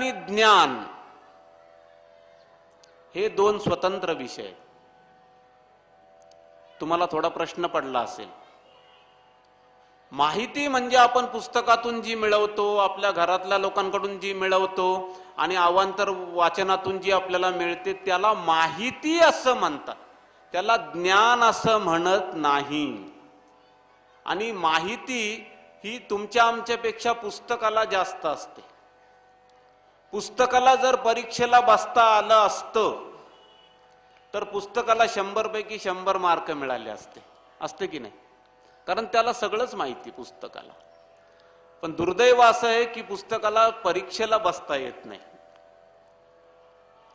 आणि ज्ञान हे दोन स्वतंत्र विषय. तुम्हाला थोडा प्रश्न पडला असेल, माहिती म्हणजे आपण पुस्तकातून जी मिळवतो, आपल्या घरातल्या लोकांकडून जी मिळवतो आणि अवांतर वाचनातून जी आपल्याला मिळते त्याला माहिती असं म्हणतात, त्याला ज्ञान असं म्हणत नाही. आणि माहिती ही तुमच्या आमच्यापेक्षा पुस्तकाला जास्त असते. पुस्तकाला जर परीक्षेला बसता आलं असतं तर पुस्तकाला 100 पैकी 100 मार्क मिळाले असते की नाही? कारण त्याला सगळंच माहिती पुस्तकाला. पण दुर्दैव असं आहे की पुस्तकाला परीक्षेला बसता येत नाही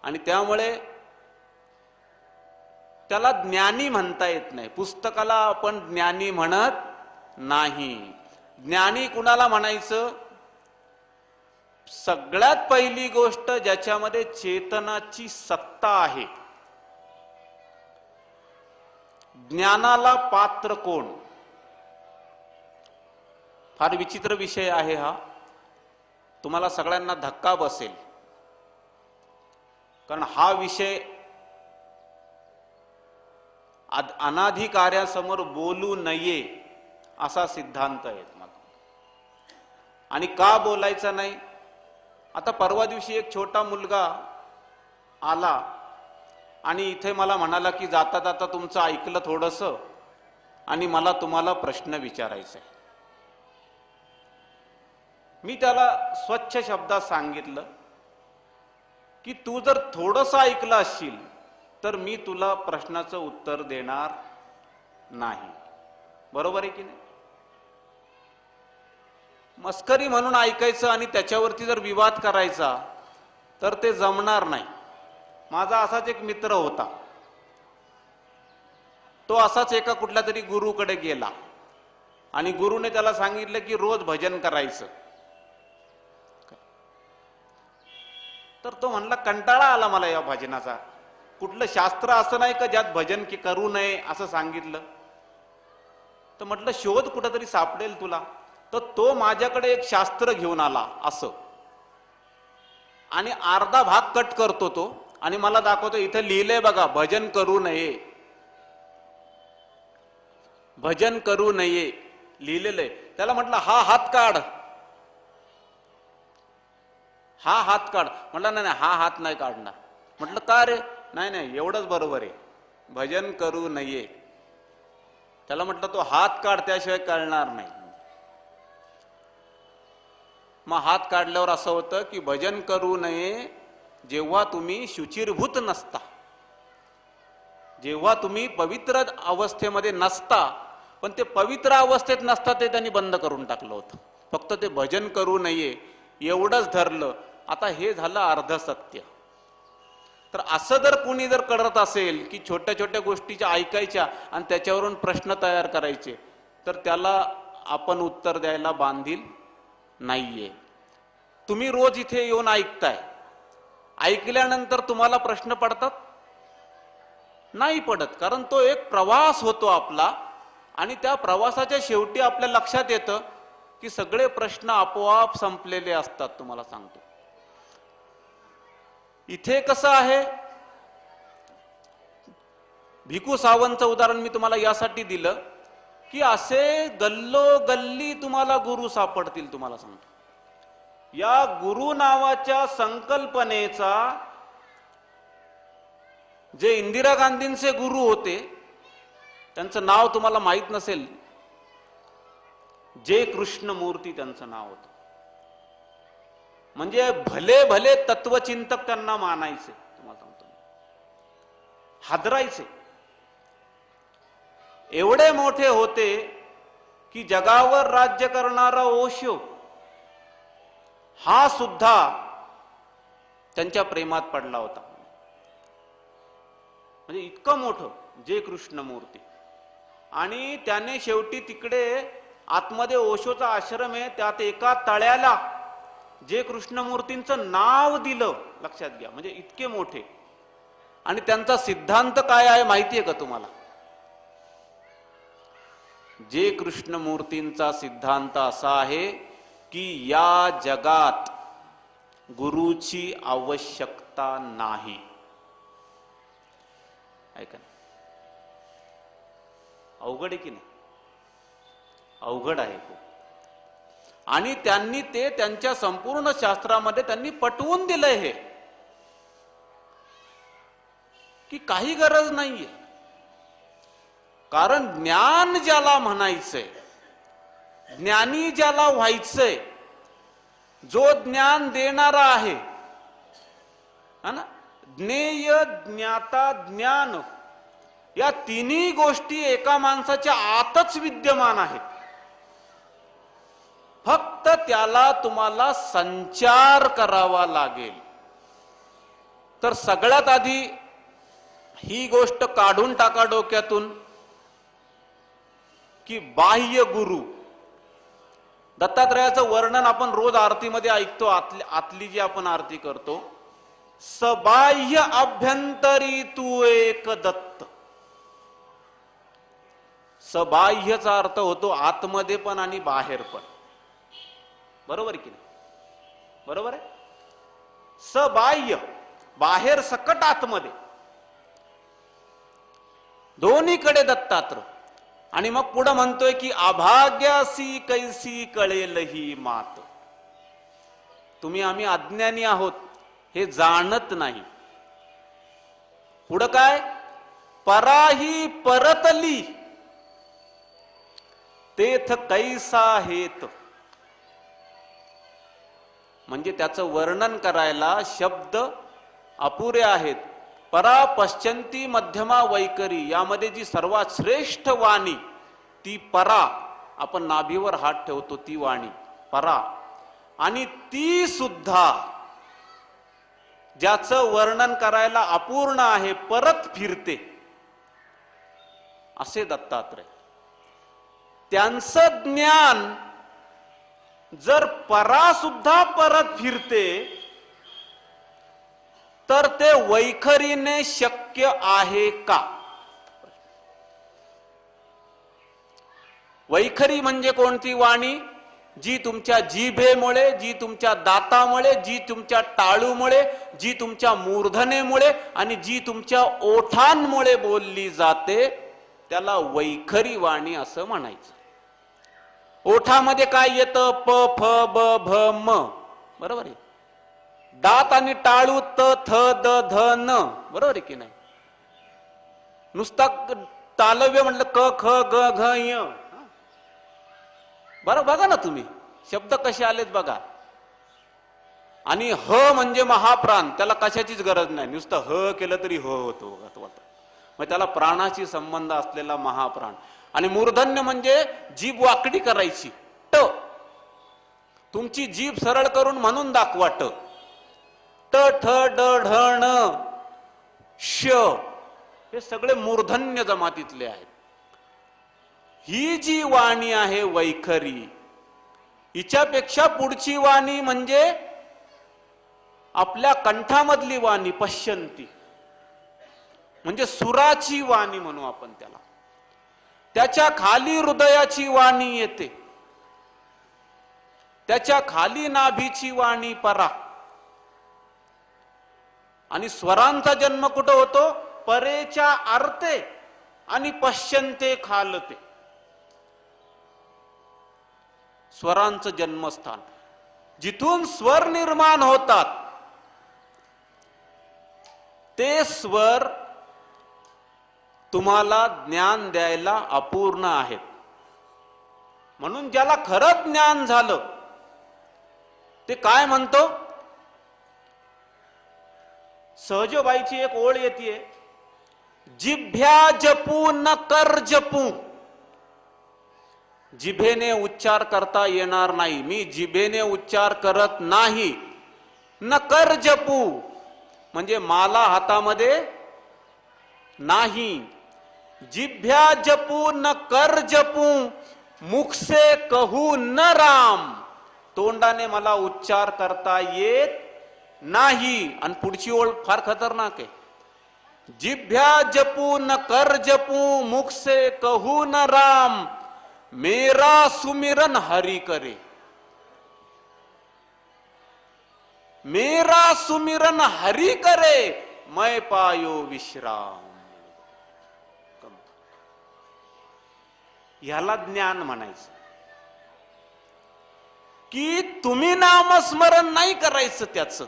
आणि त्यामुळे त्याला ज्ञानी म्हणता येत नाही. पुस्तकाला आपण ज्ञानी म्हणत नाही. ज्ञानी कुणाला म्हणायचं? सगळ्यात पहिली गोष्ट ज्याच्यामध्ये चेतनाची सत्ता आहे. ज्ञानाला पात्र कोण? फार विचित्र विषय आहे हा. तुम्हाला सगळ्यांना धक्का बसेल, कारण हा विषय अनाधिकाऱ्यासमोर बोलू नये असा सिद्धांत आहे माझा. आणि का बोलायचा नाही? आता परवा दिवशी एक छोटा मुलगा आला आणि इथे मला म्हणाला की जाता जाता तुमचं ऐकलं थोडंसं आणि मला तुम्हाला प्रश्न विचारायचा आहे. मी त्याला स्वच्छ शब्दात सांगितलं की तू जर थोडंसं ऐकलं असशील तर मी तुला प्रश्नाचं उत्तर देणार नाही. बरोबर आहे की नाही? मस्करी म्हणून ऐकायचं आणि त्याच्यावरती जर विवाद करायचा तर ते जमणार नाही. माझा असाच एक मित्र होता. तो असाच एका कुठल्या तरी गुरुकडे गेला आणि गुरुने त्याला सांगितलं की रोज भजन करायचं. तर तो म्हणला कंटाळा आला मला या भजनाचा. कुठलं शास्त्र असं नाही का ज्यात भजन की करू नये असं सांगितलं? तर म्हटलं शोध कुठंतरी सापडेल तुला. तर तो माझ्याकडे एक शास्त्र घेऊन आला असं आणि अर्धा भाग कट करतो तो आणि मला दाखवतो, इथं लिहिलंय बघा भजन करू नये. भजन करू नये लिहिलेलं आहे. त्याला म्हटलं हा हात काढ, हा हात काढ. म्हटलं नाही हा हात नाही काढणार. म्हटलं का रे? नाही नाही एवढंच बरोबर आहे, भजन करू नये. त्याला म्हटलं तो हात काढ त्याशिवाय कळणार नाही. मग हात काढल्यावर असं होतं की भजन करू नये जेव्हा तुम्ही शुचिरभूत नसता, जेव्हा तुम्ही पवित्र अवस्थेमध्ये नसता. पण ते पवित्र अवस्थेत नसता ते त्यांनी बंद करून टाकलं होतं. फक्त ते भजन करू नये एवढंच धरलं. आता हे झालं अर्ध सत्य. तर असं जर कुणी जर करत असेल की छोट्या छोट्या गोष्टीच्या ऐकायच्या आणि त्याच्यावरून प्रश्न तयार करायचे तर त्याला आपण उत्तर द्यायला बांधील नाहीये. तुम्ही रोज इथे येऊन ऐकताय, ऐकल्यानंतर तुम्हाला प्रश्न पडतात? नाही पडत. कारण तो एक प्रवास होतो आपला आणि त्या प्रवासाच्या शेवटी आपल्या लक्षात येतं की सगळे प्रश्न आपोआप संपलेले असतात. तुम्हाला सांगतो इथे कसं आहे. भिकू सावंतचं उदाहरण मी तुम्हाला यासाठी दिलं की असे गल्लोगल्ली तुम्हाला गुरु सापडतील. तुम्हाला सांगतो या गुरु नावाच्या संकल्पनेचा जे इंदिरा गांधींचे गुरु होते त्यांचं नाव तुम्हाला माहित नसेल, जे कृष्णमूर्ती त्यांचं नाव होतं. म्हणजे भले भले तत्वचिंतक त्यांना मानायचे. तुम्हाला सांगतो हादरायचे. एवढे मोठे होते की जगावर राज्य करणारा ओशो हा सुद्धा त्यांच्या प्रेमात पडला होता. म्हणजे इतकं मोठं जे कृष्णमूर्ती. आणि त्याने शेवटी तिकडे आतमध्ये ओशोचा आश्रम आहे, त्यात एका तळ्याला जे कृष्णमूर्तींचं नाव दिलं. लक्षात घ्या, म्हणजे इतके मोठे. आणि त्यांचा सिद्धांत काय आहे माहिती आहे का तुम्हाला? जे कृष्णमूर्तींचा सिद्धांत असा आहे की या जगात गुरुची आवश्यकता नाही. ऐका ना, अवघड आहे की नाही? अवघड आहे खूप. आणि त्यांनी ते त्यांच्या संपूर्ण शास्त्रामध्ये त्यांनी पटवून दिलंय हे की काही गरज नाहीये. कारण ज्ञान ज्याला म्हणायचंय, ज्ञानी ज्याला व्हायचंय, जो ज्ञान देणारा आहे ना, ज्ञेय ज्ञाता ज्ञान, या तिन्ही गोष्टी एका माणसाच्या आतच विद्यमान आहेत. फक्त त्याला तुम्हाला संचार करावा लागेल. तर सगळ्यात आधी ही गोष्ट काढून टाका डोक्यातून की बाह्य गुरु. दत्तात्रयाचं वर्णन आपण रोज आरतीमध्ये ऐकतो. आतली जी आपण आरती करतो, सबाह्य अभ्यंतरी तू एक दत्त. सबाह्यचा अर्थ होतो आतमध्ये पण आणि बाहेर पण. बरोबर की नाही? बरोबर आहे. सबाह्य, बाहेर सकट आतमध्ये, दोन्हीकडे दत्तात्र. आणि मग पुढे म्हणतोय की अभाग्यासी कैसी कळेल ही मात. तुम्ही आम्ही अज्ञानी आहोत हे जाणत नाही. पुढं काय? पराही परतली तेथ कैसा हेत. म्हणजे त्याचं वर्णन करायला शब्द अपुरे आहेत. परा, पश्चंती, मध्यमा, वैखरी, यामध्ये जी सर्वात श्रेष्ठ वाणी ती परा. आपण नाभीवर हात ठेवतो ती वाणी परा. आणि ती सुद्धा ज्याचं वर्णन करायला अपूर्ण आहे, परत फिरते, असे दत्तात्रय. त्यांचं ज्ञान जर परा सुद्धा परत फिरते तर ते वैखरीने शक्य आहे का? वैखरी म्हणजे कोणती वाणी? जी तुमच्या जिभेमुळे, जी तुमच्या दातामुळे, जी तुमच्या टाळूमुळे, जी तुमच्या मूर्धनेमुळे आणि जी तुमच्या ओठांमुळे बोलली जाते, त्याला वैखरी वाणी असं म्हणायचं. ओठामध्ये काय येतं? प, फ, ब, भ, म. बरोबर आहे. दात आणि टाळू त, थ, द, ध, न. बरोबर आहे की नाही? नुसता तालव्य म्हटलं क, ख, ग, घ, य. बरं, बघा ना तुम्ही शब्द कसे आलेत बघा. आणि ह म्हणजे महाप्राण, त्याला कशाचीच गरज नाही, नुसतं ह केलं तरी ह होतो. मग त्याला प्राणाशी संबंध असलेला महाप्राण. आणि मूर्धन्य म्हणजे जीभ वाकडी करायची, ट. तुमची जीभ सरळ करून म्हणून दाखवा ट. ट, ठ, ड, ढ, ण, श, हे सगळे मूर्धन्य जमातीतले आहेत. ही जी वाणी आहे वैखरी, हिच्यापेक्षा पुढची वाणी म्हणजे आपल्या कंठामधली वाणी पश्यंती, म्हणजे सुराची वाणी म्हणू आपण त्याला. त्याच्या खाली हृदयाची वाणी येते, त्याच्या खाली नाभीची वाणी परा. आणि स्वरांचा जन्म कुठं होतो? परेच्या अर्थे आणि पश्यंते खालते. स्वरांचं जन्मस्थान, जिथून स्वर निर्माण होतात, ते स्वर तुम्हाला ज्ञान द्यायला अपूर्ण आहेत. म्हणून ज्याला खरं ज्ञान झालं ते काय म्हणतो? सहजबाईची एक ओळ येते, जिभ्या जपू न कर जपू. जिभेने उच्चार करता येणार नाही, मी जिभेने उच्चार करत नाही. न कर जपू म्हणजे माला हातामध्ये नाही. जिभ्या जपू न कर जपू, मुख से कहू न राम. तोंडाने मला उच्चार करता येत नाही. आणि पुढची ओळ फार खतरनाक आहे, जिभ्या जपू न कर जपू, मुख से कहू न राम, मेरा सुमिरन हरि करे. मेरा सुमिरन हरि करे, मैं पायो विश्राम. ह्याला ज्ञान म्हणायचं. की तुम्ही नामस्मरण नाही करायचं त्याचं,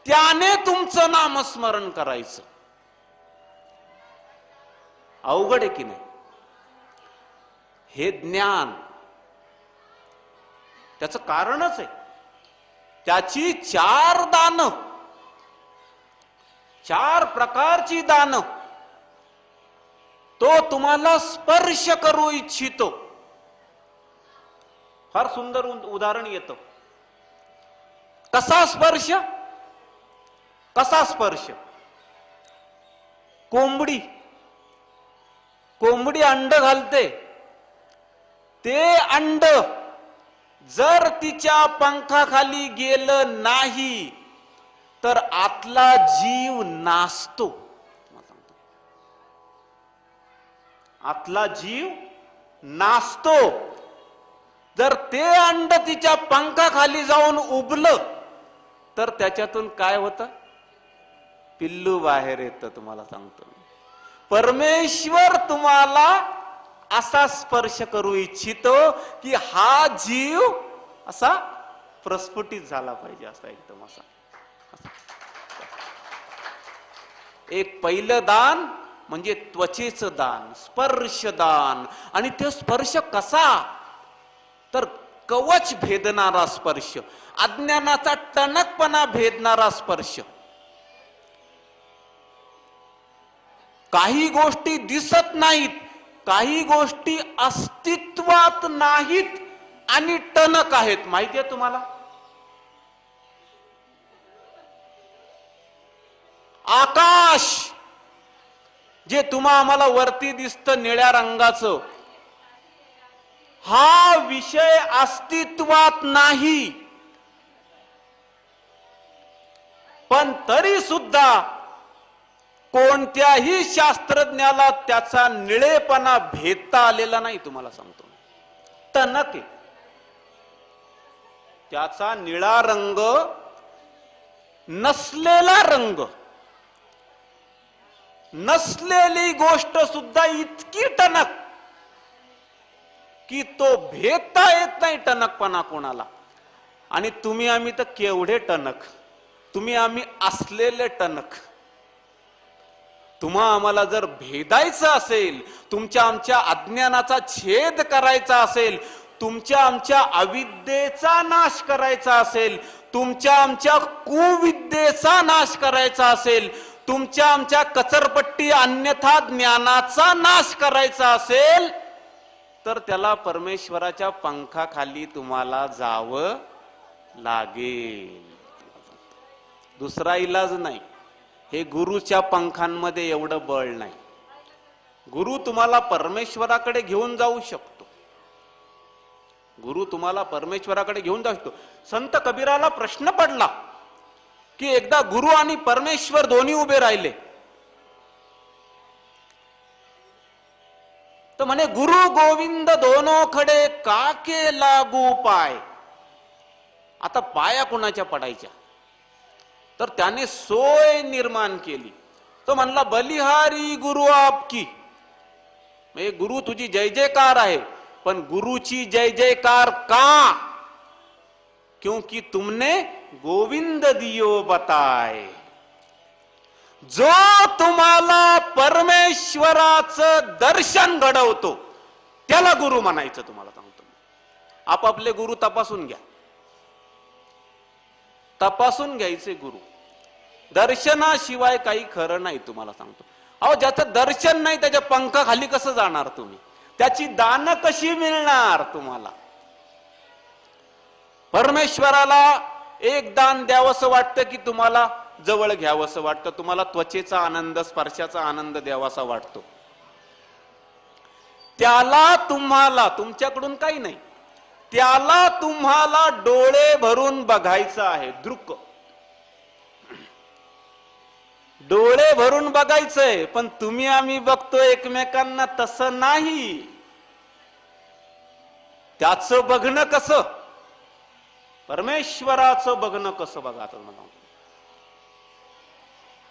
त्याने तुमचं नामस्मरण करायचं. अवघड आहे की नाही हे ज्ञान? त्याचं कारणच आहे. त्याची 4 दानं, 4 प्रकारची दानं तो तुम्हाला स्पर्श करू इच्छितो. फार सुंदर उदाहरण येतं. कसा स्पर्श? कसा स्पर्श? कोंबडी अंड घालते. ते अंड जर तिच्या पंखाखाली गेलं नाही तर आतला जीव नासतो. आतला जीव नासतो. जर ते अंड तिच्या पंखाखाली जाऊन उबलं तर त्याच्यातून काय होतं? पिल्लू बाहेर येतं. तुम्हाला सांगतो, परमेश्वर तुम्हाला असा स्पर्श करू इच्छितो की हा जीव असा प्रस्फुटित झाला पाहिजे. असा एकदम असा. एक पहिलं दान म्हणजे त्वचेचं दान, स्पर्शदान. आणि ते स्पर्श कसा? तर कवच भेदणारा स्पर्श, अज्ञानाचा टणकपणा भेदणारा स्पर्श. काही गोष्टी दिसत नाहीत, काही गोष्टी अस्तित्वात नाहीत आणि टणक आहेत. माहिती आहे तुम्हाला? आकाश जे आम्हाला वरती दिसतं निळ्या रंगाचं, हा विषय अस्तित्वात नाही. पण तरी सुद्धा कोणत्याही शास्त्रज्ञाला त्याचा निळेपणा भेदता आलेला नाही. तुम्हाला सांगतो, टणक आहे. त्याचा निळा रंग नसलेला रंग, नसलेली गोष्ट सुद्धा इतकी टणक की तो भेदता येत नाही टणकपणा कोणाला. आणि तुम्ही आम्ही तर केवढे टणक, तुम्ही आम्ही असलेले टणक. आम्हाला जर भेदायचं असेल, तुमच्या आमच्या अज्ञानाचा छेद करायचा असेल, तुमच्या आमच्या अविद्येचा नाश करायचा असेल, तुमच्या आमच्या कुविद्येचा नाश करायचा असेल, तुमच्या आमच्या कचरपट्टी अन्यथा ज्ञानाचा नाश करायचा असेल, तर त्याला परमेश्वराच्या पंखाखाली तुम्हाला जावं लागेल. दुसरा इलाज नाही. हे गुरुच्या पंखांमध्ये एवढं बळ नाही. गुरु तुम्हाला परमेश्वराकडे घेऊन जाऊ शकतो. गुरु तुम्हाला परमेश्वराकडे घेऊन जाऊ शकतो. संत कबीराला प्रश्न पडला की एकदा गुरु आणि परमेश्वर दोन्ही उभे राहिले. तर म्हणे, गुरु गोविंद दोनो खडे काके लागू पाय. आता पाया कुणाच्या पडायच्या? तर त्याने सोय निर्माण केली. तो म्हणला, बलिहारी गुरु आपकी. म्हणजे गुरु तुझी जय जयकार आहे, पण गुरुची जय जयकार का? क्योंकि तुमने गोविंद दियो बताय. जो तुम्हाला परमेश्वराचं दर्शन घडवतो त्याला गुरु म्हणायचं. तुम्हाला सांगतो, आपापले गुरु तपासून घ्या. तपासून घ्यायचे गुरु. दर्शनाशिवाय काही खरं नाही. तुम्हाला सांगतो, अहो ज्याचं दर्शन नाही त्याच्या पंखाखाली कसं जाणार तुम्ही? त्याची दान कशी मिळणार तुम्हाला? परमेश्वराला एक दान द्यावंसं वाटतं की तुम्हाला जवळ घ्यावंसं वाटतं, तुम्हाला त्वचेचा आनंद, स्पर्शाचा आनंद द्यावासा वाटतो. त्याला तुम्हाला, तुमच्याकडून काही नाही, त्याला तुम्हाला डोळे भरून बघायचं आहे. दृक डोळे भरून बघायचंय. पण तुम्ही आम्ही बघतो एकमेकांना तसं नाही. त्याचं बघणं कसं? परमेश्वराचं बघणं कसं बघा. आता मला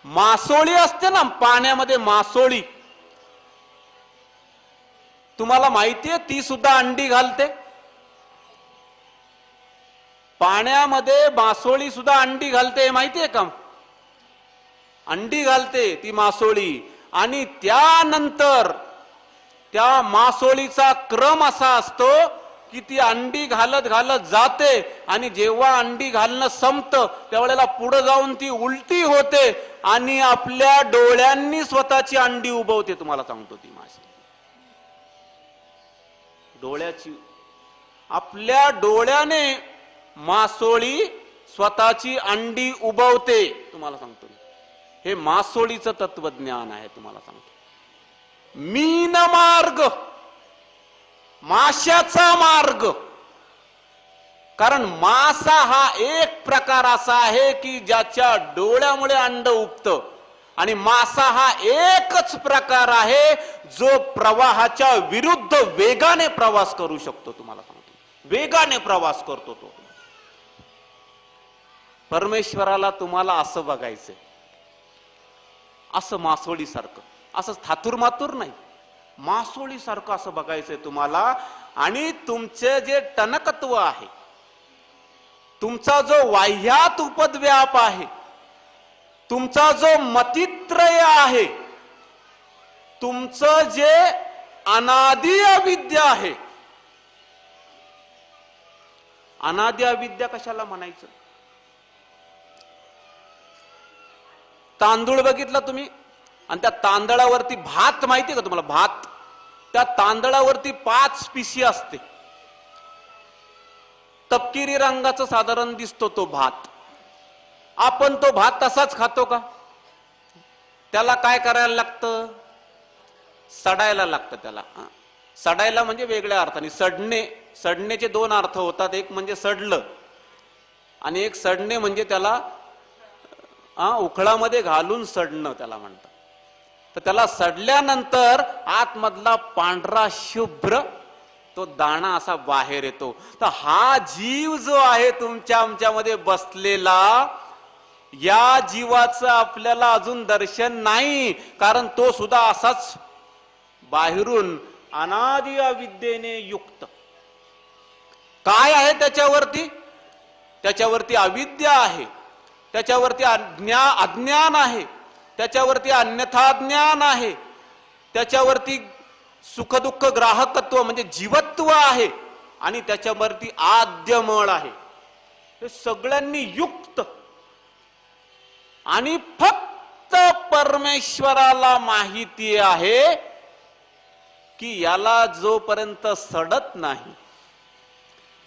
मासोळी असते ना पाण्यामध्ये, मासोळी तुम्हाला माहितीये ती सुद्धा अंडी घालते. पाण्यामध्ये मासोळी सुद्धा अंडी घालते, माहितीये का? अंडी घालते ती मासोळी. आणि त्यानंतर त्या मासोळीचा क्रम असा असतो की ती अंडी घालत घालत जाते आणि जेव्हा अंडी घालणं संपतं त्यावेळेला पुढे जाऊन ती उलटी होते आणि आपल्या डोळ्यांनी स्वतःची अंडी उभवते. तुम्हाला सांगतो ती माशी डोळ्याची, आपल्या डोळ्याने मासोळी स्वतःची अंडी उभवते. तुम्हाला सांगतो हे मासोळीचं तत्वज्ञान आहे. तुम्हाला सांगतो मीन मार्ग, माशाचा मार्ग. कारण मासा हा एक प्रकार असा आहे की ज्याच्या डोळ्यामुळे अंड उगतं, आणि मासा हा एकच प्रकार आहे जो प्रवाहाच्या विरुद्ध वेगाने प्रवास करू शकतो. तुम्हाला सांगतो वेगाने प्रवास करतो तो. परमेश्वराला तुम्हाला असं बघायचंय, असं मासोळीसारखं, असं थातूर मातूर नाही, मासोळीसारखं असं बघायचंय तुम्हाला. आणि तुमचे जे टणकत्व आहे, तुमचा जो वाह्यात उपद्व्याप आहे, तुमचा जो मतित्रय आहे, तुमचं जे अनादि अविद्या आहे. अनादि अविद्या कशाला म्हणायचं? तांदूळ बघितला तुम्ही, आणि त्या तांदळावरती भात माहितीये का तुम्हाला? भात, त्या तांदळावरती 5 पिशी असते. तपकिरी रंगाचा साधारण दिसतो तो भात. आपण तो भात तसाच खातो का? त्याला काय करायला लागतं? सडायला लागतं त्याला. सडायला म्हणजे वेगळ्या अर्थाने. सडणे, सडण्याचे 2 अर्थ होतात. एक म्हणजे सडलं, आणि एक सडणे म्हणजे त्याला उखळामध्ये घालून सडणं त्याला म्हणतात. तर त्याला सडल्यानंतर आतमधला पांढरा शुभ्र तो दाणा असा बाहेर येतो. तर हा जीव जो आहे तुमच्या आमच्यामध्ये बसलेला, या जीवाचं आपल्याला अजून दर्शन नाही. कारण तो सुद्धा असाच बाहेरून अनादि अविद्येने युक्त. काय आहे त्याच्यावरती? त्याच्यावरती अविद्या आहे, त्याच्यावरती अज्ञान आहे, त्याच्यावरती अन्यथा ज्ञान आहे, त्याच्यावरती सुखदुःख ग्राहकत्व म्हणजे जीवत्व आहे, आणि त्याच्यावरती आद्यमळ आहे. हे सगळ्यांनी युक्त. आणि फक्त परमेश्वराला माहिती आहे की याला जोपर्यंत सडत नाही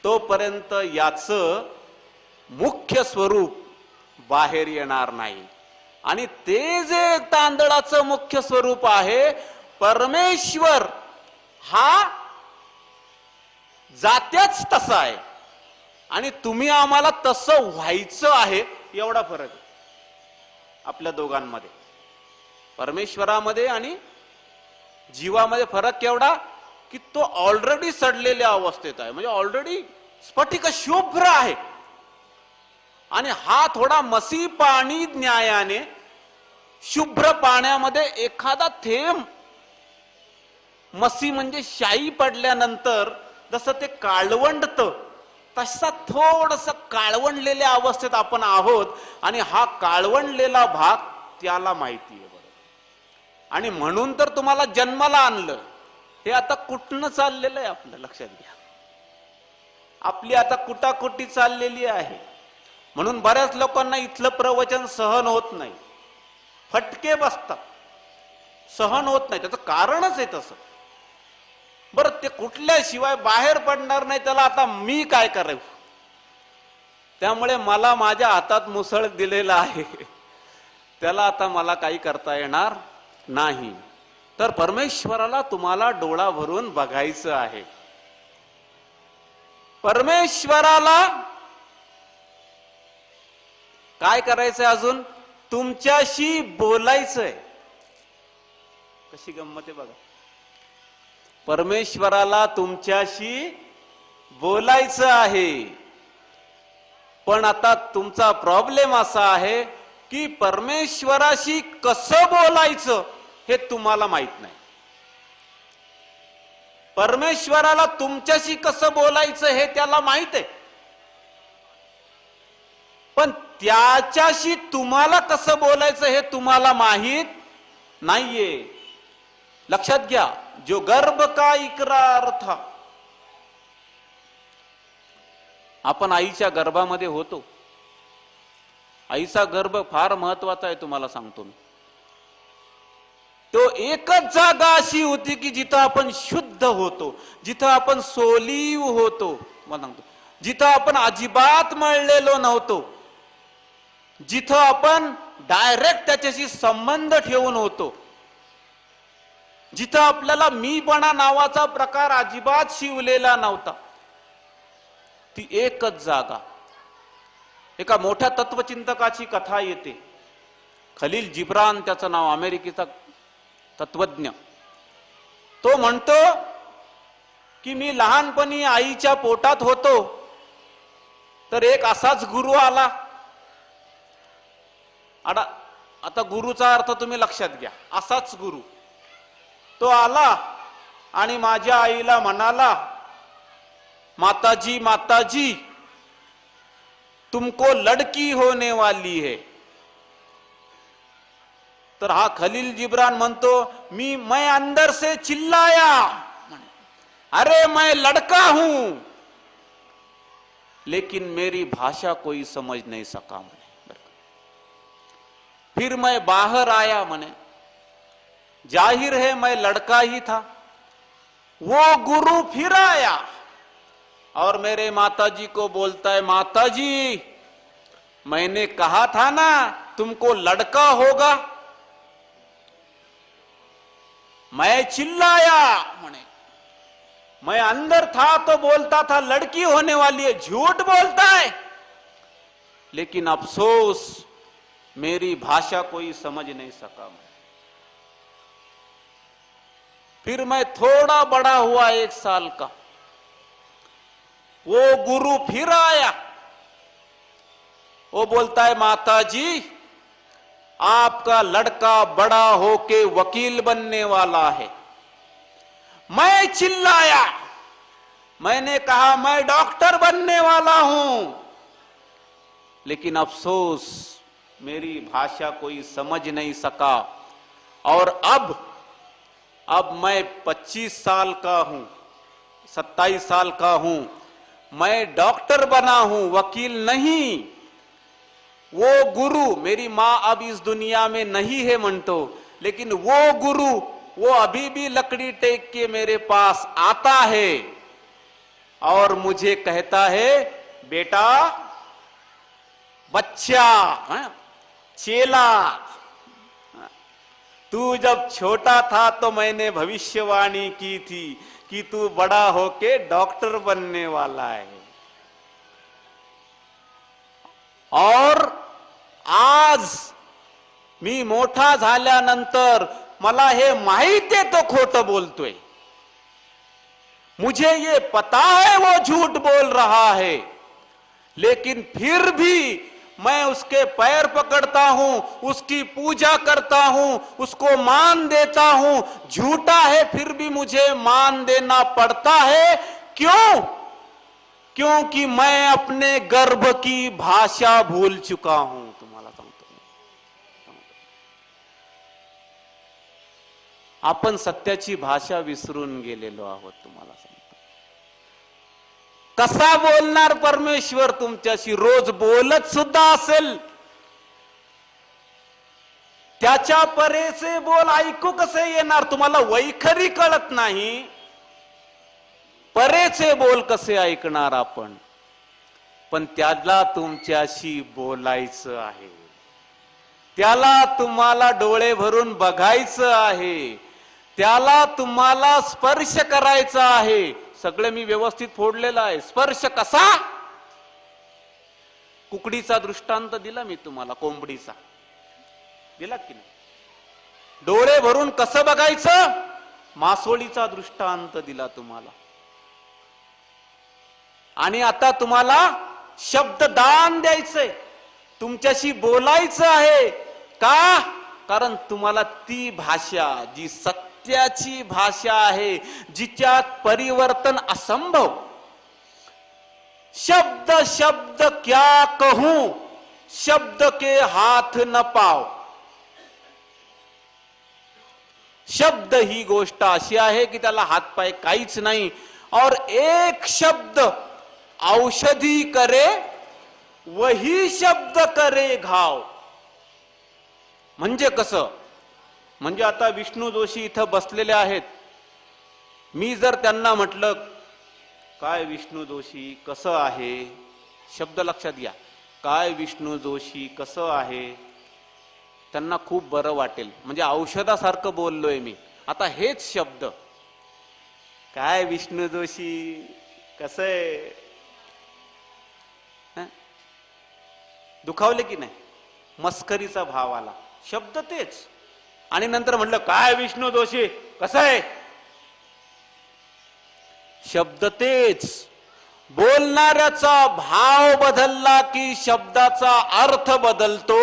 तोपर्यंत याचं मुख्य स्वरूप बाहेर येणार नाही. आणि ते जे तांदळाचं मुख्य स्वरूप आहे, परमेश्वर हा जात्याच तसा आहे, आणि तुम्ही आम्हाला तसं व्हायचं आहे. एवढा फरक आहे आपल्या दोघांमध्ये. परमेश्वरामध्ये आणि जीवामध्ये फरक केवढा की तो ऑलरेडी सडलेल्या अवस्थेत आहे, म्हणजे ऑलरेडी स्फटिक शुभ्र आहे, आणि हा थोडा मसी पाणी न्यायाने शुभ्र पाण्यामध्ये एखादा थेंब मसी म्हणजे शाई पडल्यानंतर जसं ते काळवंडतं तसा थोडस काळवंडलेल्या अवस्थेत आपण आहोत. आणि हा काळवंडलेला भाग त्याला माहिती आहे. बरोबर. आणि म्हणून तर तुम्हाला जन्माला आणलं. हे आता कुठनं चाललेलं आहे आपलं लक्षात घ्या. आपली आता कुटाकुटी चाललेली आहे. म्हणून बऱ्याच लोकांना इथलं प्रवचन सहन होत नाही, फटके बसतात, सहन होत नाही. त्याचं कारणच आहे तसं. बरं, ते कुठल्याशिवाय बाहेर पडणार नाही, त्याला आता मी काय करावं? त्यामुळे मला माझ्या हातात मुसळ दिलेला आहे, त्याला आता मला काही करता येणार नाही. तर परमेश्वराला तुम्हाला डोळा भरून बघायचं आहे. परमेश्वराला काय करायचंय? अजून तुमच्याशी बोलायचंय. कशी गंमत आहे बघा. परमेश्वराला तुमच्याशी बोलायचं आहे. पण आता तुमचा प्रॉब्लेम असा आहे की परमेश्वराशी कसं बोलायचं हे तुम्हाला माहित नाही. परमेश्वराला तुमच्याशी कसं बोलायचं हे त्याला माहित आहे, पण त्याच्याशी तुम्हाला कसं बोलायचं हे तुम्हाला माहित नाहीये. लक्षात घ्या, जो गर्भ का इकरार था. आपण आईच्या गर्भामध्ये होतो. आईचा गर्भ फार महत्वाचा आहे, तुम्हाला सांगतो मी. तो एकच जागा अशी होती की जिथं आपण शुद्ध होतो, जिथं आपण सोलीव होतो, मला सांगतो, जिथं आपण अजिबात मळलेलो नव्हतो, जिथं आपण डायरेक्ट त्याच्याशी संबंध ठेवून होतो, जिथं आपल्याला मीपणा नावाचा प्रकार अजिबात शिवलेला नव्हता. ती एकच जागा. एका मोठ्या तत्वचिंतकाची कथा येते. खलील जिब्रान त्याचं नाव, अमेरिकेचा तत्वज्ञ. तो म्हणतो की मी लहानपणी आईच्या पोटात होतो तर एक असाच गुरु आला. आता गुरुचा अर्थ तुम्ही लक्षात घ्या. असाच गुरु तो आला आणि माझ्या आईला म्हणाला, माताजी माताजी तुमको लड़की होने वाली है. तर हा खलील जिब्रान म्हणतो, मैं अंदर से चिल्लाया, अरे मैं लड़का हूं, लेकिन मेरी भाषा कोई समझ नहीं सका. मने फिर मैं बाहर आया, मने जाहिर है मैं लड़का ही था. वो गुरु फिर आया और मेरे माताजी को बोलता है, माताजी मैंने कहा था ना तुमको लड़का होगा. मैं चिल्लाया, मने मैं अंदर था तो बोलता था लड़की होने वाली है, झूठ बोलता है, लेकिन अफसोस मेरी भाषा कोई समझ नहीं सका. फिर मैं थोड़ा बड़ा हुआ, 1 साल का, वो गुरु फिर आया. वो बोलता है, माताजी आपका लड़का बड़ा होके वकील बनने वाला है. मैं चिल्लाया, मैंने कहा मैं डॉक्टर बनने वाला हूं, लेकिन अफसोस मेरी भाषा कोई समझ नहीं सका. और अब मैं 25 साल का हूं, 27 साल का हूं, मैं डॉक्टर बना हूं, वकील नहीं. वो गुरु, मेरी मां अब इस दुनिया में नहीं है म्हणतो, लेकिन वो गुरु वो अभी भी लकड़ी टेक के मेरे पास आता है और मुझे कहता है, बेटा बच्चा, चेला, तू जब छोटा था तो मैंने भविष्यवाणी की थी कि तू बड़ा होके डॉक्टर बनने वाला है. और आज मी मोठा झाल्यानंतर मला हे माहिती आहे तो खोटं बोलतोय. मुझे ये पता है वो झूठ बोल रहा है, लेकिन फिर भी मैं उसके पैर पकड़ता हूं, उसकी पूजा करता हूं, उसको मान देता हूं. झूठा है फिर भी मुझे मान देना पड़ता है. क्यों? क्योंकि मैं अपने गर्भ की भाषा भूल चुका हूं. तुम्हाला सांगतो, आपण सत्याची भाषा विसरून गेलेलो आहोत. तुम्हाला सांगतो, कसा बोलणार परमेश्वर तुमच्याशी? रोज बोलत सुद्धा असेल, त्याच्या परेचे बोल ऐकू कसे येणार? तुम्हाला वैखरी कळत नाही, परेचे बोल कसे ऐकणार आपण? पण त्याला तुमच्याशी बोलायचं आहे, त्याला तुम्हाला डोळे भरून बघायचं आहे, त्याला तुम्हाला स्पर्श करायचा आहे. सगळे मी व्यवस्थित फोडलेलं आहे. स्पर्श कसा? कुकडीचा दृष्टांत दिला मी तुम्हाला, कोंबडीचा दिला की नाही? डोळे भरून कसं बघायचं? मासोळीचा दृष्टांत दिला तुम्हाला. आणि आता तुम्हाला शब्ददान द्यायचंय, तुमच्याशी बोलायचं आहे. का? कारण तुम्हाला ती भाषा जी सत्याची भाषा आहे, जिच्यात परिवर्तन असंभव. शब्द शब्द क्या कहूं, शब्द के हाथ न पाव. शब्द ही गोष्ट अशी आहे की त्याला हातपाय काहीच नाही. और एक शब्द औषधी करे, वही शब्द करे घाव. म्हणजे कसं? म्हणजे आता विष्णू जोशी इथं बसलेले आहेत. मी जर त्यांना म्हटलं, काय विष्णू जोशी कसं आहे, शब्द लक्षात घ्या, काय विष्णू जोशी कसं आहे, त्यांना खूप बरं वाटेल. म्हणजे औषधासारखं बोललोय मी. आता हेच शब्द, काय विष्णू जोशी कसं आहे, दुखावले की नाही? मस्करीचा भाव आला. शब्द तेच. आणि नंतर म्हटलं, काय विष्णू जोशी कसं आहे, शब्द तेच. बोलणाऱ्याचा भाव बदलला की शब्दाचा अर्थ बदलतो.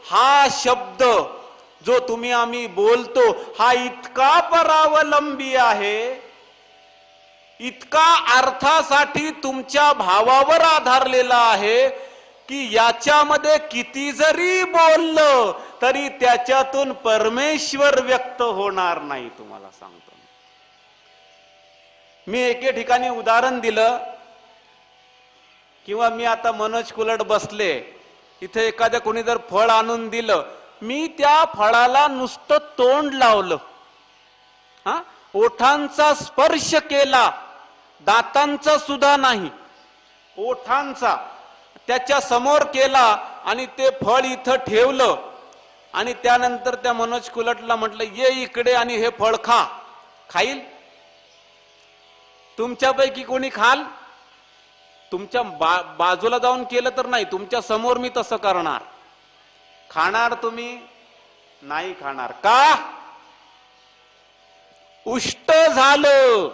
हा शब्द जो तुम्ही आम्ही बोलतो हा इतका परावलंबी आहे, इतका अर्थासाठी तुमच्या भावावर आधारलेला आहे की याच्यामध्ये किती जरी बोललं तरी त्याच्यातून परमेश्वर व्यक्त होणार नाही. तुम्हाला सांगतो मी एके ठिकाणी उदाहरण दिलं, किंवा मी आता मनोज कुलट बसले इथे, एखाद्या कोणी जर फळ आणून दिलं, मी त्या फळाला नुसतं तोंड लावलं, ओठांचा स्पर्श केला, दातांचा सुद्धा नाही, ओठांचा त्याच्या समोर केला आणि ते फळ इथं ठेवलं आणि त्यानंतर त्या मनोज कुलटला म्हटलं, ये इकडे आणि हे फळ खा. खाईल? तुमच्यापैकी कोणी खाल? तुमच्या बाजूला जाऊन केलं तर नाही, तुमच्या समोर मी तसं करणार. खाणार तुम्ही? नाही खाणार. का? उष्ट झालं.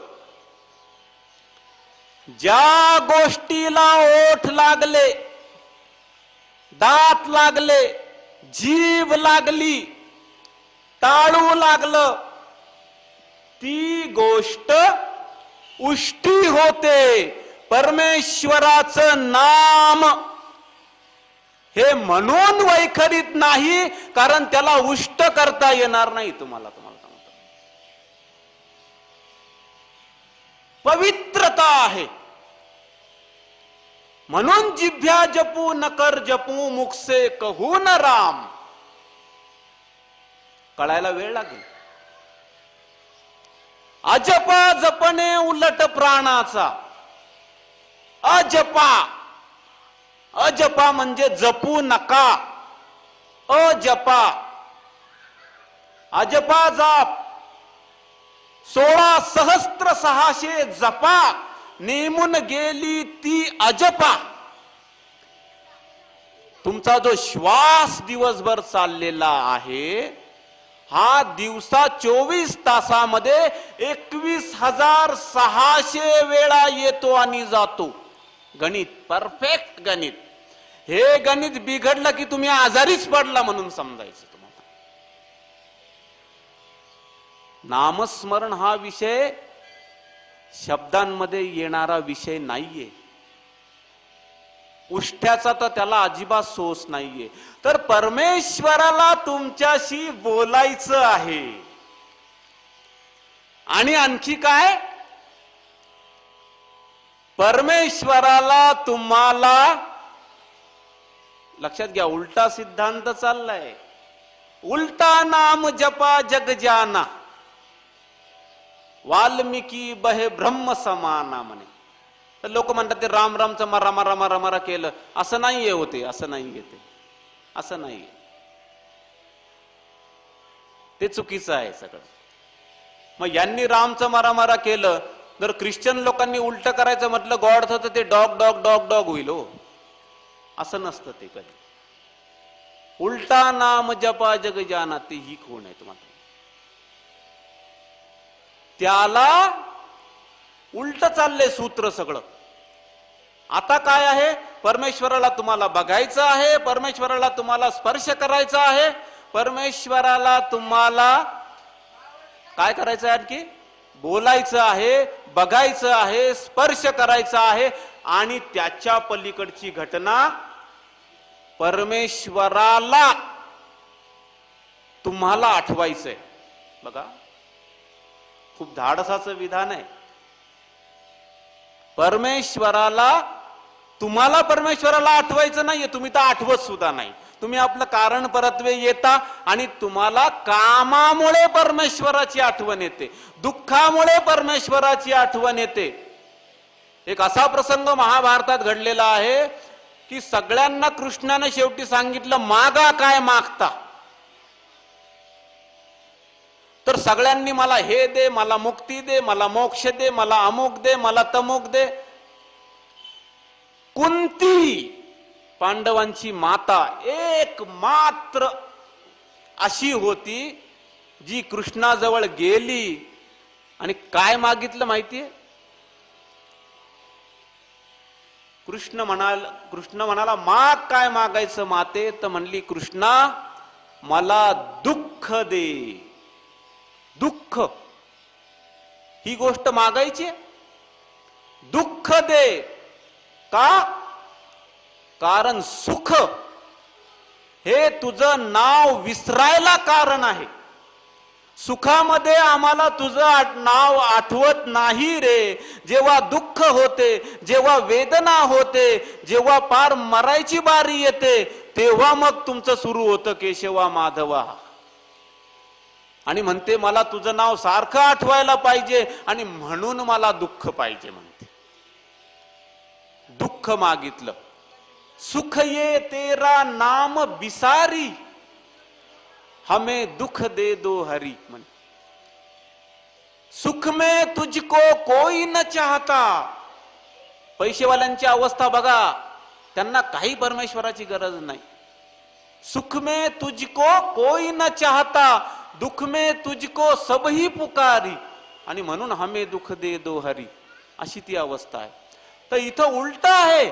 ज्या गोष्टीला ओठ लागले, दात लागले, जीभ लागली, टाळू लागलं, ती गोष्ट उष्टी होते. परमेश्वराचं नाम हे म्हणून वैखरीत नाही, कारण त्याला उष्ट करता येणार नाही. तुम्हाला सांगतो, पवित्रता आहे. म्हणून जिभ्या जपू नकर जपू, मुख से कहू न राम. कळायला वेळ लागेल. अजपा जपणे उलट प्राणाचा. अजपा, अजपा म्हणजे जपू नका. अजपा, अजपा जाप 16,600 जपा नेमून गेली ती अजपा. तुमचा जो श्वास दिवसभर चाललेला आहे, हा दिवसा 24 तासामध्ये 21,600 वेळा येतो आणि जातो. गणित, परफेक्ट गणित. हे गणित बिघडलं की तुम्ही आजारीच पडला म्हणून समजायचं. तुम्हाला नामस्मरण हा विषय शब्दांमध्ये येणारा विषय नाहीये. उष्ट्याचा तर त्याला अजिबात सोस नाहीये. तर परमेश्वराला तुमच्याशी बोलायचं आहे. आणि आणखी काय? परमेश्वराला तुम्हाला, लक्षात घ्या, उलटा सिद्धांत चाललाय. उलटा नाम जपा जग जाना, वाल्मिकी बहे ब्रह्म समाना म्हणे. तर लोक म्हणतात ते राम रामचं मरा मरा मरा मरा केलं. असं नाहीये होते, असं नाहीये ते, असं नाहीये. ते चुकीचं आहे सगळं. मग यांनी रामचं मरा मरा केलं, जर ख्रिश्चन लोकांनी उलट करायचं म्हटलं गॉड तर ते डॉग डॉग डॉग डॉग होईल. हो, असं नसतं ते कधी. उलटा नाम जपा जग जाना, ते ही कोण आहे तुम्हाला? त्याला उलट चाललंय सूत्र सगळं. आता काय आहे? परमेश्वराला तुम्हाला बघायचं आहे, परमेश्वराला तुम्हाला स्पर्श करायचा आहे, परमेश्वराला तुम्हाला काय करायचं आहे, आणखी बोलायचं आहे, बघायचं आहे, स्पर्श करायचा आहे. आणि त्याच्या पलीकडची घटना परमेश्वराला तुम्हाला आठवायचंय. बघा, खूप धाडसाचं विधान आहे. तुम्हाला परमेश्वराला आठवायचं नाहीये, तुम्ही तर आठवत सुद्धा नाही. तुम्ही आपलं कारण परत्वे येता आणि तुम्हाला कामामुळे परमेश्वराची आठवण येते, दुःखामुळे परमेश्वराची आठवण येते. एक असा प्रसंग महाभारतात घडलेला आहे की सगळ्यांना कृष्णाने शेवटी सांगितलं, मागा काय मागता. तर सगळ्यांनी मला हे दे, मला मुक्ती दे, मला मोक्ष दे, मला अमुक दे, मला तमुक दे. कुंती पांडवांची माता एक मात्र अशी होती जी कृष्णाजवळ गेली आणि काय मागितलं माहितीये? कृष्ण म्हणाला, माग काय मागायचं माते? तर म्हणली, कृष्णा मला दुःख दे. दुःख ही गोष्ट मागायची, दुःख दे. का? कारण सुख हे तुझं नाव विसरायला कारण आहे. सुखामध्ये आम्हाला तुझं नाव आठवत नाही रे. जेव्हा दुःख होते, जेव्हा वेदना होते, जेव्हा पार मरायची बारी येते, तेव्हा मग तुमचं सुरू होतं केशवा माधवा. आणि म्हणते मला तुझं नाव सारखं आठवायला पाहिजे आणि म्हणून मला दुःख पाहिजे म्हणते. दुःख मागितलं. सुख ये तेरा नाम बिसारी, हमें दुख दे दो हरी. म्हण, सुख में तुझको कोई न चाहता. पैसेवाल्यांची अवस्था बघा, त्यांना काही परमेश्वराची गरज नाही. सुख में तुझको कोई न चाहता, दुख में तुझको सबही पुकारी. आणि म्हणून हमें दुख दे दो हरी, अशी ती अवस्था आहे. तर इथं उलट आहे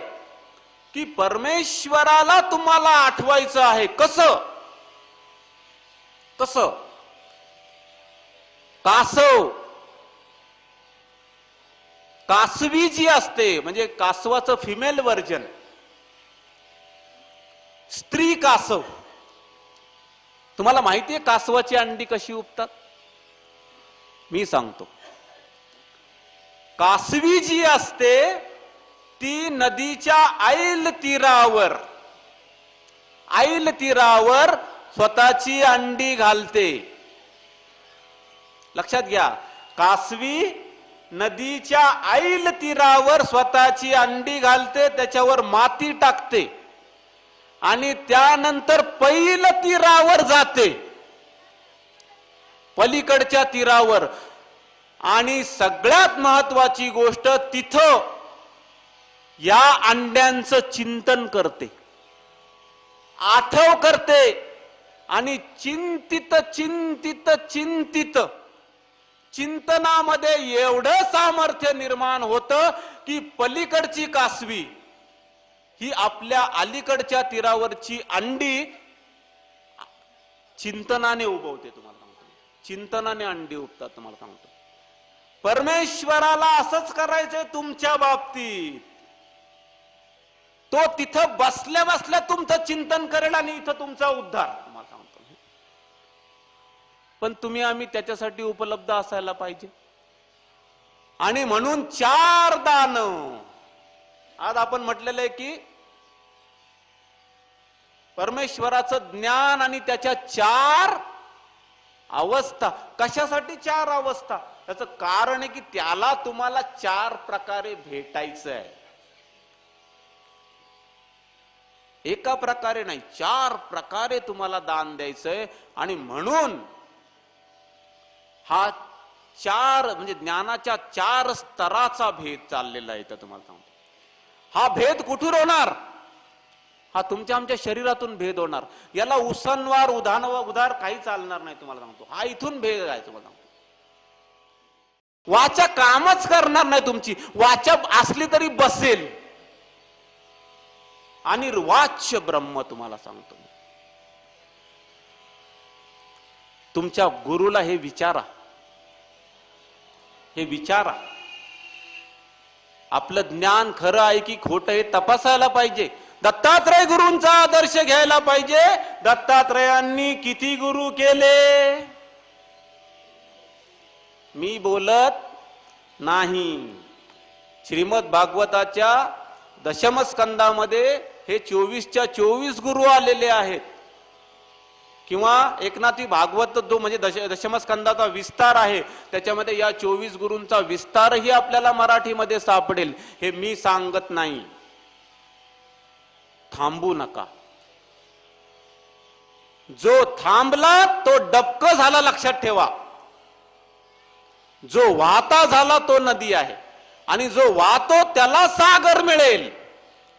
की परमेश्वराला तुम्हाला आठवायचं आहे. कसं? कासवी जी असते, म्हणजे कासवाचं फिमेल व्हर्जन, स्त्री कासव. तुम्हाला माहितीये कासवाची अंडी कशी उपतात? मी सांगतो. कासवी जी असते ती नदीच्या ऐल तीरावर स्वतःची अंडी घालते. लक्षात घ्या, कासवी नदीच्या ऐल तीरावर स्वतःची अंडी घालते, त्याच्यावर माती टाकते आणि त्यानंतर पैल तीरावर जाते, पलीकडच्या तीरावर. आणि सगळ्यात महत्वाची गोष्ट, तिथं या अंड्यांचं चिंतन करते, आठव करते आणि चिंतित चिंतनामध्ये एवढं सामर्थ्य निर्माण होतं की पलीकडची कासवी ही आपल्या अलीकडच्या तीरावरची अंडी चिंतनाने उभवते. तुम्हाला सांगतो, चिंतनाने अंडी उभतात. तुम्हाला सांगतो, परमेश्वराला असंच करायचंय तुमच्या बाबतीत. तो तिथं बसल्या बसल्या तुमचं चिंतन करेल आणि इथं तुमचा उद्धार. तुम्हाला सांगतो, पण तुम्ही आम्ही त्याच्यासाठी उपलब्ध असायला पाहिजे. आणि म्हणून 4 दान आज आपण म्हटलेलं आहे की परमेश्वराचं ज्ञान आणि त्याच्या 4 अवस्था. कशासाठी 4 अवस्था? त्याचं कारण आहे की त्याला तुम्हाला 4 प्रकारे भेटायचं आहे. एका प्रकारे नाही, 4 प्रकारे तुम्हाला दान द्यायचंय. आणि म्हणून हा 4 म्हणजे ज्ञानाच्या 4 स्तराचा भेद चाललेला आहे. तुम्हाला सांगतो, हा भेद कुठून होणार? हा तुमच्या आमच्या शरीरातून भेद होणार. याला उसनवार उधार काही चालणार नाही. तुम्हाला सांगतो, हा इथून भेद आहे. तुम्हाला सांगतो, वाचा कामच करणार नाही तुमची. वाचा असली तरी बसेल. अनिर्वाच्य ब्रह्म तुम्हाला सांगतो. तुमच्या गुरुला हे विचारा, हे विचारा. आपलं ज्ञान खरं आहे की खोटं हे तपासायला पाहिजे. दत्तात्रय गुरूंचा आदर्श घ्यायला पाहिजे. दत्तात्रयांनी किती गुरु केले? मी बोलत नाही. श्रीमद भागवताच्या दशम स्कंदामध्ये हे 24च्या 24 गुरु आलेले आहेत. किंवा एकनाथी भागवत जो म्हणजे दशमस्कंदाचा विस्तार आहे, त्याच्यामध्ये या 24 गुरूंचा विस्तारही आपल्याला मराठीमध्ये सापडेल. हे मी सांगत नाही. थांबू नका. जो थांबला तो डबक झाला, लक्षात ठेवा. जो वाहता झाला तो नदी आहे, आणि जो वाहतो त्याला सागर मिळेल.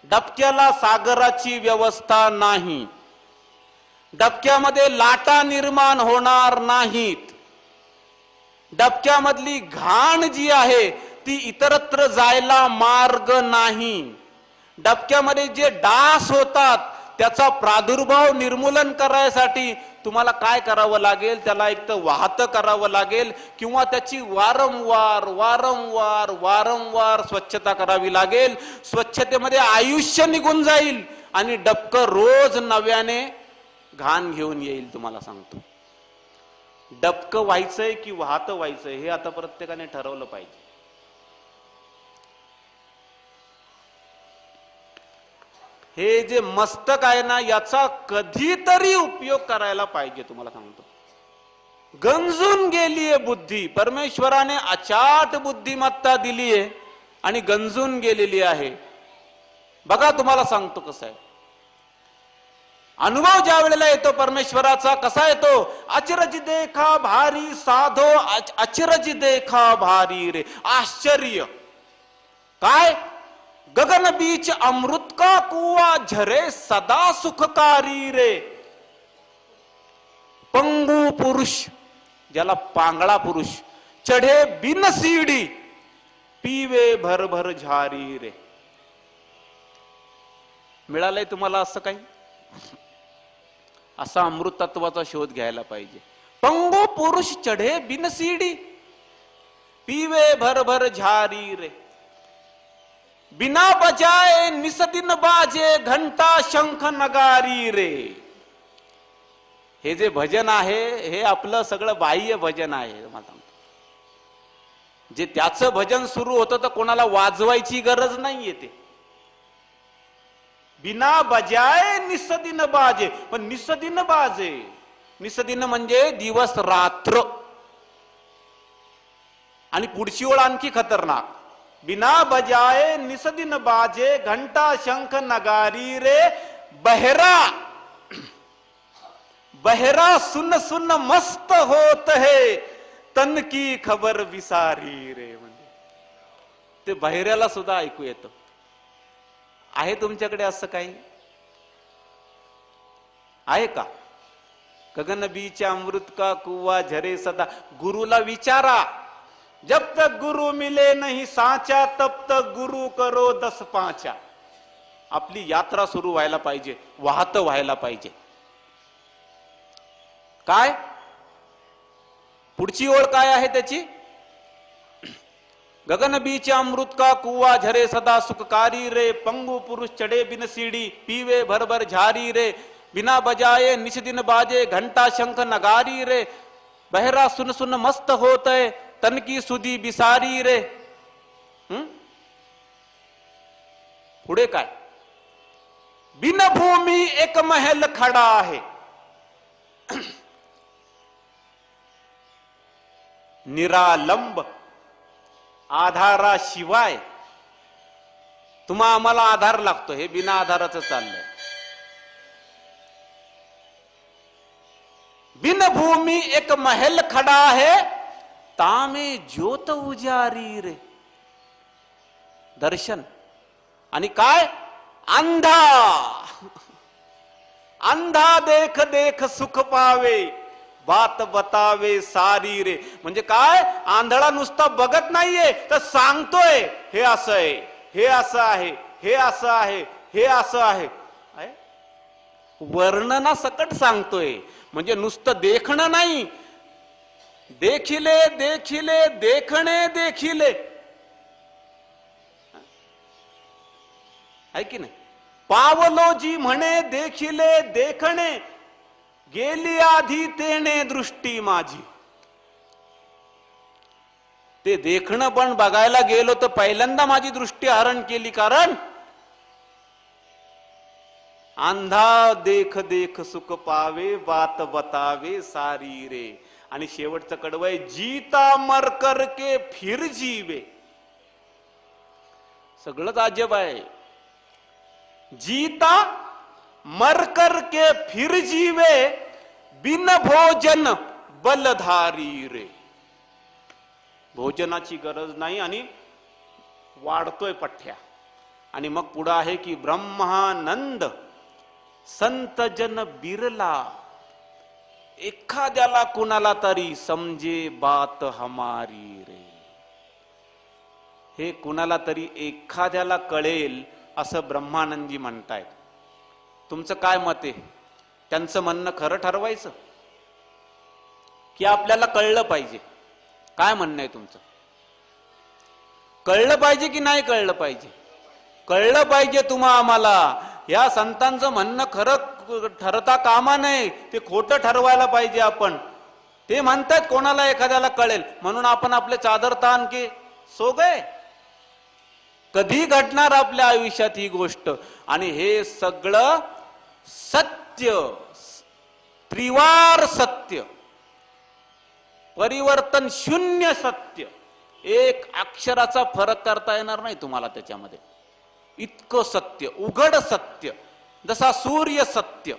डबक्याला सागराची व्यवस्था नाही. डबक्यामध्ये लाटा निर्माण होणार नाहीत. डबक्यामधली घाण जी आहे ती इतरत्र जायला मार्ग नाही. डबक्यामध्ये जे डास होतात त्याचा प्रादुर्भाव निर्मूलन करायसाठी तुम्हाला काय करावं लागेल? त्याला एक तर वाहतं करावं लागेल, किंवा त्याची वारंवार वारंवार वारंवार स्वच्छता करावी लागेल. स्वच्छतेमध्ये आयुष्य निघून जाईल आणि डबकं रोज नव्याने घाण घेऊन येईल. तुम्हाला सांगतो, डबकं व्हायचंय की वाहतं व्हायचंय हे आता प्रत्येकाने ठरवलं पाहिजे. हे जे मस्तक आहे ना, याचा कधीतरी उपयोग करायला पाहिजे. तुम्हाला सांगतो, गंजून गेलीये बुद्धी. परमेश्वराने अचाट बुद्धिमत्ता दिलीये आणि गंजून गेलेली आहे. बघा, तुम्हाला सांगतो कसं आहे. अनुभव ज्या वेळेला येतो परमेश्वराचा, कसा येतो? अचरज देखा भारी साधो, अचरज देखा भारी रे. आश्चर्य काय? गगन बीच अमृत का कुआ, झरे सदा सुखकारी रे. पंगू पुरुष, ज्याला पांगळा पुरुष, चढे बिन सीडी, पीवे भर भर झारी रे. मिळालंय तुम्हाला असं काही? असा अमृत तत्वाचा शोध घ्यायला पाहिजे. पंगू पुरुष चढे बिन सीडी, पीवे भर भर झारी रे. बिना बजाए निसदिन बाजे, घंटा शंख नगारी रे. हे जे भजन आहे हे आपलं सगळं बाह्य भजन आहे. जे त्याचं भजन सुरू होतं तर कोणाला वाजवायची गरज नाहीये. ते बिना बजाए निसदिन बाजे. पण निसदिन बाजे, निसदिन म्हणजे दिवस रात्र. आणि पुढची ओळ आणखी खतरनाक. बिना बजाए निसदिन बाजे, घंटा शंख नगारी रे. बहरा बहरा सुन सुन मस्त होत है, तन की खबर विसारी रे. म्हणजे ते बहिऱ्याला सुद्धा ऐकू येतं. आहे तुमच्याकडे असं काही? आहे का? गगन बीच अमृत का कुआ, झरे सदा. गुरुला विचारा. जब तक गुरु मिले नहीं साचा, तब तक गुरु करो 10 पाचा. आपली यात्रा सुरू व्हायला पाहिजे, वाहत व्हायला पाहिजे. काय पुढची ओळ काय आहे त्याची? गगन बीच अमृत का कुआ, झरे सदा सुखकारी रे. पंगु पुरुष चढ़े बिन सीढ़ी, पीवे भर भर झारी रे. बिना बजाए निशदिन बाजे, घंटा शंख नगारी रे. बहरा सुन सुन मस्त होत है, तन की सुधी बिसारी रे. पुढे काय? बिन भूमी एक महल खडा आहे, निरालंब. आधाराशिवाय. तुम्हा आम्हाला आधार लागतो, हे बिना आधाराचं चाललंय. बिन भूमी एक महल खडा है, तामे ज्योत उजारी रे. दर्शन. आणि काय? अंधा. अंधा देख देख सुख पावे, बात बतावे सारी रे. म्हणजे काय? आंधळा नुसता बघत नाहीये, तर सांगतोय हे असं आहे, हे असं आहे, हे असं आहे, हे असं आहे. वर्णना सकट सांगतोय, म्हणजे नुसतं देखणं नाही, देखिले देखिले देखणे देखिले, आहे की नाही. पावलो जी म्हणे देखिले देखणे, गेली आधी तेने दृष्टी माझी. ते देखणं पण बघायला गेलो तर पहिल्यांदा माझी दृष्टी हरण केली, कारण अंधा देख देख सुख पावे, बात बतावे सारी रे. आणि शेवटचं कडवं आहे, जीता मर करके फिर जीवे. सगळंच अजब आहे. जीता मर करके फिर जीवे, बिन भोजन बलधारी रे. भोजनाची गरज नाही आणि वाढतोय पठ्या. आणि मग पुढं आहे की ब्रह्मानंद संत जन बिरला, एखाद्याला कुणाला तरी समजे बात हमारी रे. हे कुणाला तरी एखाद्याला कळेल असं ब्रह्मानंदी म्हणतायत. तुमचं काय मत आहे? त्यांचं म्हणणं खरं ठरवायचं की आपल्याला कळलं पाहिजे? काय म्हणणं आहे तुमचं? कळलं पाहिजे की नाही कळलं पाहिजे? कळलं पाहिजे तुम्हा आम्हाला. या संतांचं म्हणणं खरं ठरता कामा नये, ते खोटं ठरवायला पाहिजे आपण. ते म्हणतात कोणाला एखाद्याला कळेल म्हणून आपण आपले चादर ताण के सो गए. कधी घडणार आपल्या आयुष्यात ही गोष्ट? आणि हे सगळं सत्य, त्रिवार सत्य, परिवर्तन शून्य सत्य. एक अक्षराचा फरक करता येणार नाही तुम्हाला त्याच्यामध्ये. इतकं सत्य, उघड सत्य. जसा सूर्य सत्य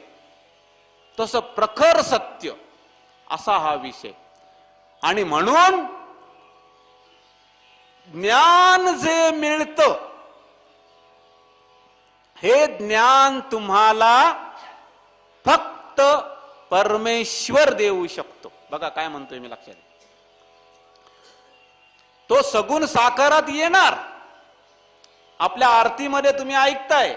तसं प्रखर सत्य, असा हा विषय. आणि म्हणून ज्ञान जे मिळतं, हे ज्ञान तुम्हाला फक्त परमेश्वर देऊ शकतो. बघा काय म्हणतोय मी, लक्षात. तो सगुण साकारात येणार. आपल्या आरतीमध्ये तुम्ही ऐकताय,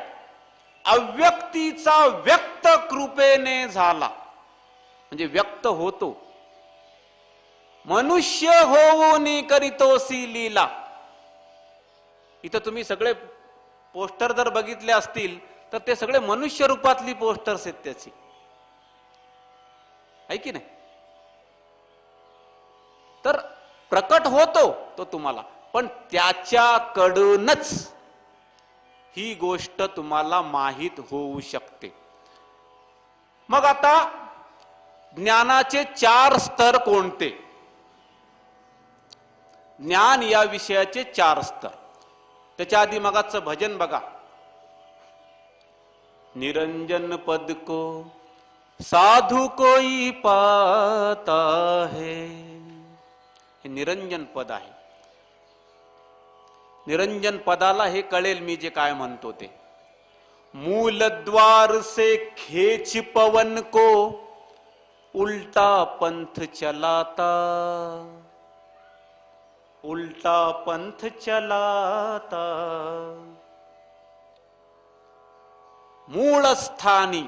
अव्यक्तीचा व्यक्त कृपेने झाला, म्हणजे व्यक्त होतो. मनुष्य होऊन करीतोसी लीला. इथं तुम्ही सगळे पोस्टर जर बघितले असतील तर ते सगळे मनुष्य रूपातली पोस्टर्स आहेत त्याची, आहे की नाही. तर प्रकट होतो तो तुम्हाला, पण त्याच्याकडूनच ही गोष्ट तुम्हाला माहीत होऊ शकते. मग आता ज्ञानाचे 4 स्तर कोणते? ज्ञान या विषयाचे 4 स्तर. त्याच्या आधी मगाचं भजन बघा. निरंजन पद को साधु कोई पाता है. हे निरंजन पद आहे. निरंजन पदाला हे कळेल मी जे काय म्हणतो ते. मूल द्वार से खेच पवन को उल्टा पंथ चलाता, उल्टा पंथ चलाता. मूळ स्थानी,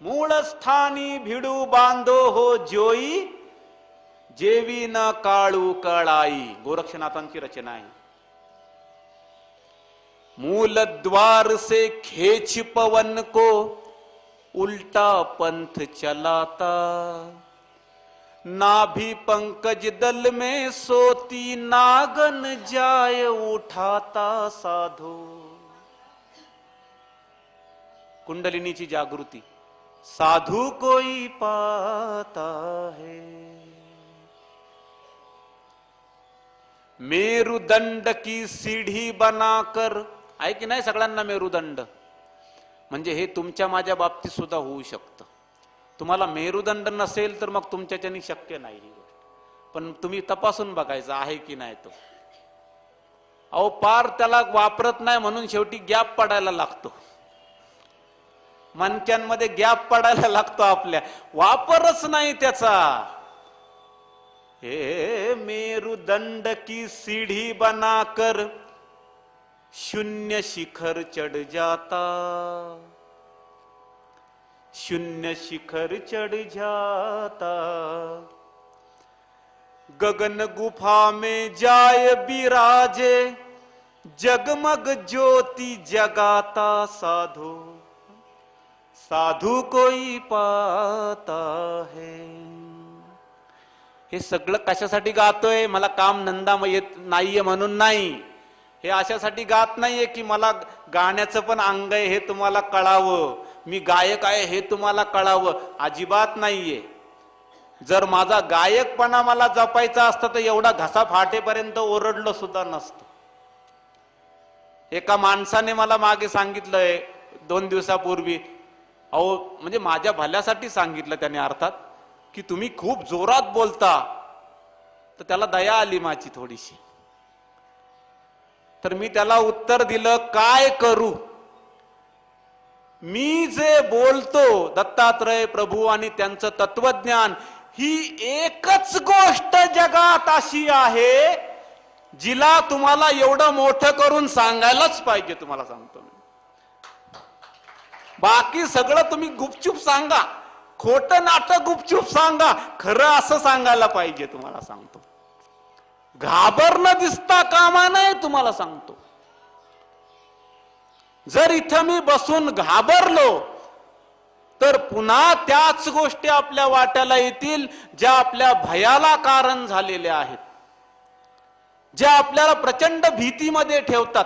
मूळ स्थानी भिडू बांधो हो जोई, जेवी न काळू कळाई. गोरक्षनाथांची रचना आहे. मूल द्वार से खेच पवन को उल्टा पंथ चलाता, नाभि पंकज दल में सोती नागन जाय उठाता साधो. कुंडलिनीची जागृती. साधु कोई पाता है. मेरुदंड की सीढ़ी बनाकर. आहे की नाही सगळ्यांना मेरुदंड? म्हणजे हे तुमच्या माझ्या बाबतीत सुद्धा होऊ शकतं. तुम्हाला मेरुदंड नसेल तर मग तुमच्याच्यानी शक्य नाही ही गोष्ट. पण तुम्ही तपासून बघायचं आहे की नाही तो. अहो पार त्याला वापरत नाही म्हणून शेवटी गॅप पडायला लागतो. मणक्यांमध्ये गॅप पडायला लागतो आपल्या, वापरच नाही त्याचा. हे मेरुदंड की सीढ़ी बनाकर शून्य शिखर चढ़ जाता, शून्य शिखर चढ़ जाता, गगन गुफा में जाए बिराजे, जगमग ज्योति जगाता साधु, साधू कोई पाता है. हे सगळं कशासाठी गातोय? मला काम धंदा येत नाहीये म्हणून नाही. हे अशासाठी गात नाहीये की मला गाण्याचं पण अंग आहे हे तुम्हाला कळावं, मी गायक आहे हे तुम्हाला कळावं. अजिबात नाहीये. जर माझा गायकपणा मला जपायचा असता तर एवढा घसा फाटेपर्यंत ओरडलो सुद्धा नसतो. एका माणसाने मला मागे सांगितलंय 2 दिवसापूर्वी, अहो म्हणजे माझ्या भल्यासाठी सांगितलं त्याने अर्थात, की तुम्ही खूप जोरात बोलता. तर त्याला दया आली माझी थोडीशी. तर मी त्याला उत्तर दिलं, काय करू, मी जे बोलतो दत्तात्रय प्रभू आणि त्यांचं तत्वज्ञान, ही एकच गोष्ट जगात अशी आहे जिला तुम्हाला एवढं मोठं करून सांगायलाच पाहिजे. तुम्हाला सांगतो मी, बाकी सगळं तुम्ही गुपचूप सांगा, खोटं नाटक गुपचूप सांगा, खरं असं सांगायला पाहिजे. तुम्हाला सांगतो, घाबरणं दिसता कामा नये. तुम्हाला सांगतो, जर इथं मी बसून घाबरलो तर पुन्हा त्याच गोष्टी आपल्या वाट्याला येतील ज्या आपल्या भयाला कारण झालेल्या आहेत, ज्या आपल्याला प्रचंड भीतीमध्ये ठेवतात,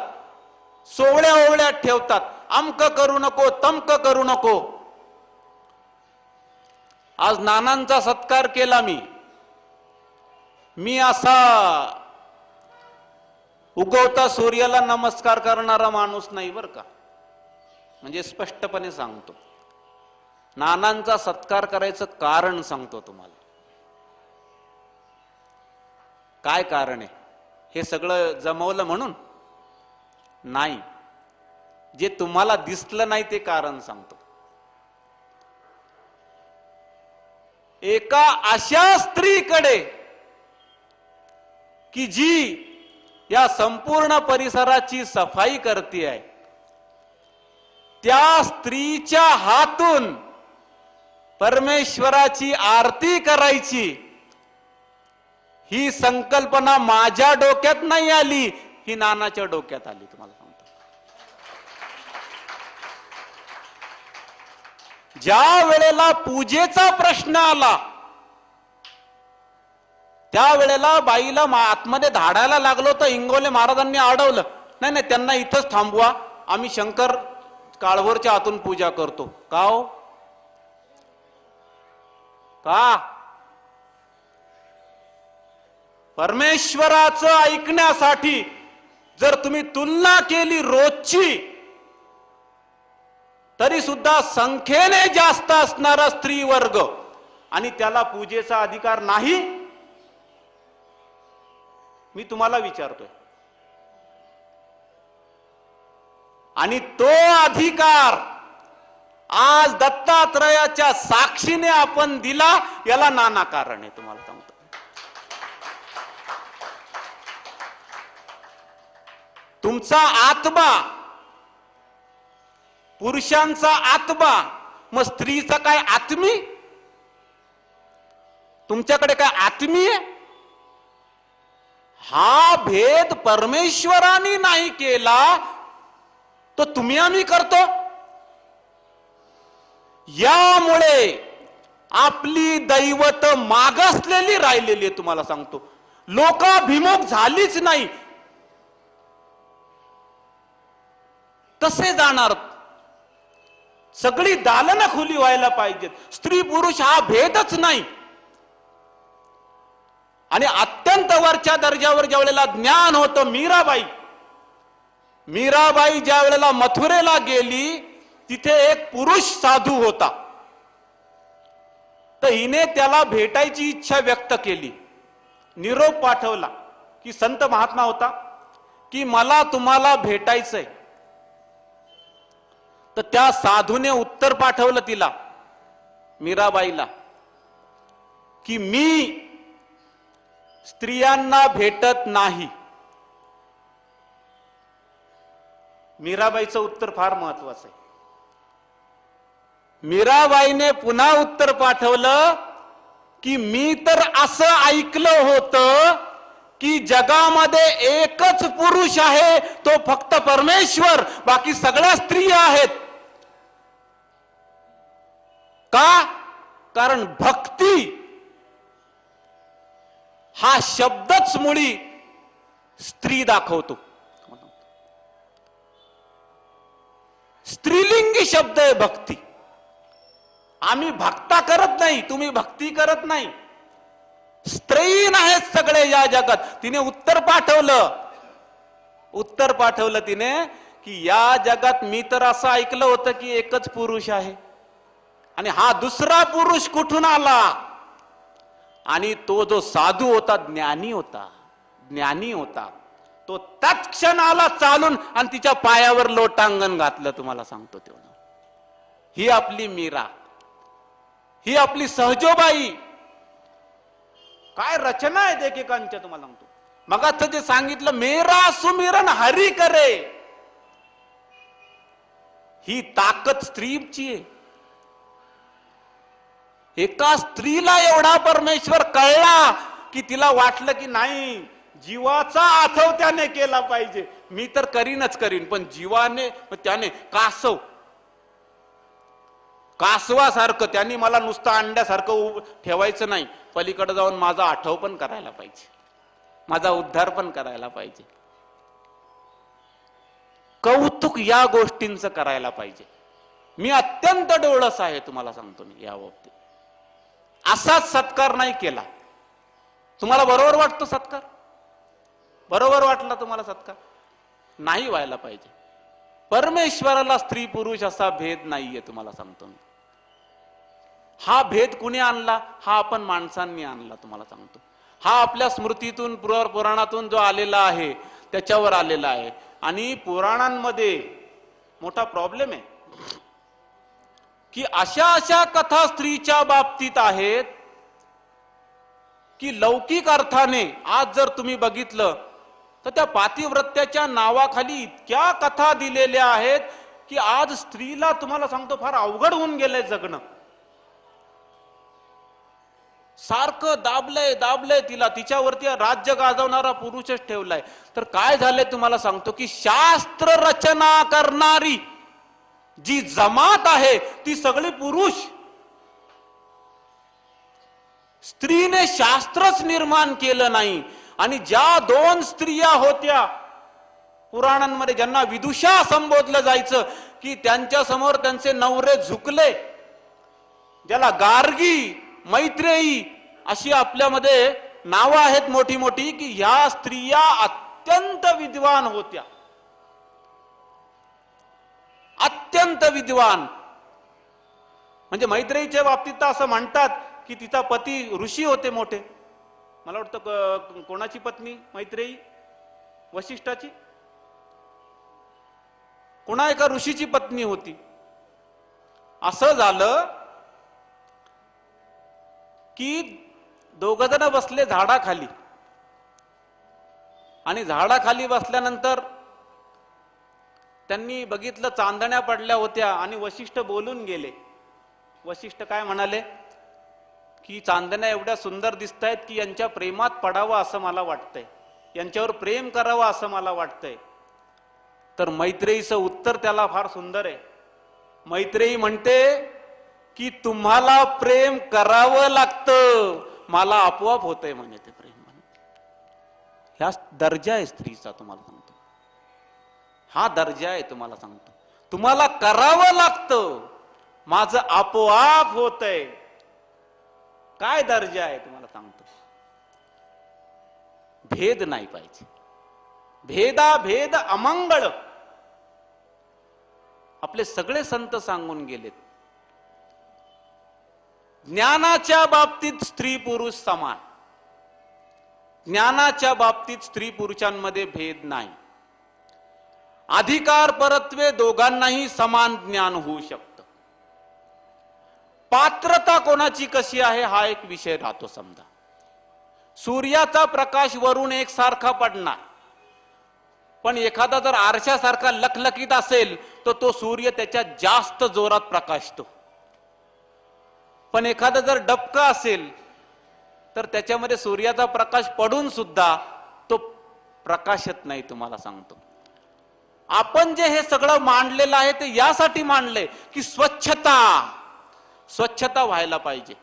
सोवळ्या ओवळ्यात ठेवतात. अमक करू नको, तमक करू नको. आज नानांचा सत्कार केला मी असा उगवता सूर्याला नमस्कार करणारा माणूस नाही बर का. म्हणजे स्पष्टपणे सांगतो, नानांचा सत्कार करायचं कारण सांगतो तुम्हाला. काय कारण आहे? हे सगळं जमवलं म्हणून नाही, जे तुम्हाला दिसलं नाही ते कारण सांगतो. एका अशा स्त्रीकडे की जी या संपूर्ण परिसराची सफाई करते आहे, त्या स्त्रीच्या हातून परमेश्वराची आरती करायची ही संकल्पना माझ्या डोक्यात नाही आली, ही नानाच्या डोक्यात आली. तुम्हाला सांगतो, ज्या वेळेला पूजेचा प्रश्न आला त्यावेळेला बाईला आतमध्ये धाडायला लागलो तर इंगोले महाराजांनी अडवलं. नाही नाही, त्यांना इथंच थांबवा, आम्ही शंकर काळभोरच्या आतून पूजा करतो. का हो? का? परमेश्वराचं ऐकण्यासाठी जर तुम्ही तुलना केली रोजची, तरी सुद्धा संख्येने जास्त असणारा स्त्री वर्ग आणि त्याला पूजेचा अधिकार नाही. मी तुम्हाला विचारतोय, आणि तो अधिकार आज दत्तात्रयाच्या साक्षीने आपण दिला, याला नाना कारण आहे. तुम्हाला सांगतो, तुमचा आत्मा, पुरुषांचा आत्मा, मग स्त्रीचा काय आत्मी? तुमच्याकडे काय आत्मी आहे? हा भेद परमेश्वराने नाही केला तो तुम्ही आम्ही करतो. यामुळे आपली दैवत मागासलेली राहिलेली आहे. तुम्हाला सांगतो, लोकाभिमुख झालीच नाही. कसे जाणार? सगळी दालनं खुली व्हायला पाहिजेत. स्त्री पुरुष हा भेदच नाही. आणि अत्यंत वरच्या दर्जावर ज्या वेळेला ज्ञान होतं, मीराबाई ज्या वेळेला मथुरेला गेली, तिथे एक पुरुष साधू होता. तर हिने त्याला भेटायची इच्छा व्यक्त केली, निरोप पाठवला की संत महात्मा होता की मला तुम्हाला भेटायचंय. तर त्या साधूने उत्तर पाठवलं तिला, मीराबाईला, की मी स्त्रियांना भेटत नाही. मीराबाईचं उत्तर फार महत्वाचं आहे. मीराबाईने पुन्हा उत्तर पाठवलं की मी तर असं ऐकलं होतं की जगामध्ये एकच पुरुष आहे, तो फक्त परमेश्वर, बाकी सगळ्या स्त्रिया आहेत. का? कारण भक्ती हा शब्दच मुळी स्त्री दाखवतो. स्त्रीलिंगी शब्द आहे भक्ती. आम्ही भक्ता करत नाही, तुम्ही भक्ती करत नाही, स्त्रीन आहेत सगळे या जगात. तिने उत्तर पाठवलं तिने की या जगात मी तर असं ऐकलं होतं की एकच पुरुष आहे, आणि हा दुसरा पुरुष कुठून आला? आणि तो जो साधू होता, ज्ञानी होता, तो तत्क्षणाला चालून आणि तिच्या पायावर लोटांगण घातलं. तुम्हाला सांगतो तेवढं. ही आपली मीरा, ही आपली सहजोबाई. काय रचना आहेत एकेकांच्या. तुम्हाला सांगतो, मगाच जे सांगितलं, मेरा सुमिरन हरी करे, ही ताकद स्त्रीची आहे. एका स्त्रीला एवढा परमेश्वर कळला की तिला वाटलं की नाही, जीवाचा आथव त्याने केला पाहिजे. मी तर करीन, पण जीवाने, त्याने कासवासारखं त्यांनी मला नुसतं अंड्यासारखं ठेवायचं नाही, पलीकडे जाऊन माझा आठव पण करायला पाहिजे, माझा उद्धार पण करायला पाहिजे. कौतुक या गोष्टींचं करायला पाहिजे. मी अत्यंत डोळस आहे, तुम्हाला सांगतो मी या बाबतीत. असाच सत्कार नाही केला. तुम्हाला बरोबर वाटतो सत्कार? बरोबर वाटला तुम्हाला सत्कार? नाही व्हायला पाहिजे. परमेश्वराला स्त्री पुरुष असा भेद नाहीये. तुम्हाला सांगतो मी, हा भेद कुणी आणला? हा आपण माणसांनी आणला. तुम्हाला सांगतो, हा आपल्या स्मृतीतून, पुराणातून जो आलेला आहे त्याच्यावर आलेला आहे. आणि पुराणांमध्ये मोठा प्रॉब्लेम आहे की अशा कथा स्त्रीच्या बाबतीत आहेत की लौकिक अर्थाने आज जर तुम्ही बघितलं तर त्या पातिव्रत्याच्या नावाखाली इतक्या कथा दिलेल्या आहेत की आज स्त्रीला, तुम्हाला सांगतो, फार अवघड होऊन गेलंय जगणं. सारखं दाबलंय तिला, तिच्यावरती राज्य गाजवणारा पुरुषच ठेवलाय. तर काय झालंय तुम्हाला सांगतो की शास्त्र रचना करणारी जी जमात आहे ती सगळी पुरुष. स्त्रीने शास्त्रच निर्माण केलं नाही. आणि ज्या दोन स्त्रिया होत्या पुराणांमध्ये, ज्यांना विदुषा संबोधलं जायचं, की त्यांच्या समोर त्यांचे नवरे झुकले, ज्याला गार्गी, मैत्रेयी अशी आपल्यामध्ये नावं आहेत मोठी मोठी, की ह्या स्त्रिया अत्यंत विद्वान होत्या, अत्यंत विद्वान. म्हणजे मैत्रेयीच्या बाबतीत तर असं म्हणतात की तिचा पती ऋषी होते मोठे. मला वाटतं कोणाची पत्नी मैत्रेयी? वशिष्ठाची? कोणा एका ऋषीची पत्नी होती. असं झालं की दोघ जण बसले झाडाखाली, आणि झाडाखाली बसल्यानंतर त्यांनी बघितलं चांदण्या पडल्या होत्या, आणि वशिष्ठ बोलून गेले. वशिष्ठ काय म्हणाले की चांदण्या एवढ्या सुंदर दिसत आहेत की यांच्या प्रेमात पडावं असं मला वाटतंय, यांच्यावर प्रेम करावं असं मला वाटतंय. तर मैत्रेयीचं उत्तर त्याला फार सुंदर आहे. मैत्रेयी म्हणते की तुम्हाला प्रेम करावं लागतं, मला आपोआप होतंय म्हणे ते प्रेम. ह्या दर्जा आहे स्त्रीचा. तुम्हाला सांगतो, हा दर्जा आहे. तुम्हाला सांगतो, तुम्हाला करावं लागतं, माझं आपोआप होतंय. काय दर्जा आहे तुम्हाला सांगतो. भेद नाही पाहिजे. भेद अमंगळ. आपले सगळे संत सांगून गेलेत. ज्ञानाच्या बाबतीत स्त्री पुरुष समान. ज्ञानाच्या बाबतीत स्त्री पुरुषांमध्ये भेद नाही. अधिकार परत्वे दोघांनाही समान ज्ञान होऊ शकतं. पात्रता कोणाची कशी आहे हा एक विषय राहतो. समजा सूर्याचा प्रकाश वरून एकसारखा पडणार, पण एखादा जर आरशासारखा लखलखीत असेल तर तो सूर्य त्याच्यात जास्त जोरात प्रकाशतो. पण एखादा जर डबका असेल तर त्याच्यामध्ये सूर्याचा प्रकाश पडून सुद्धा तो प्रकाशत नाही. तुम्हाला सांगतो, आपण जे हे सगळं मांडलेलं आहे ते यासाठी मांडलंय की स्वच्छता व्हायला पाहिजे,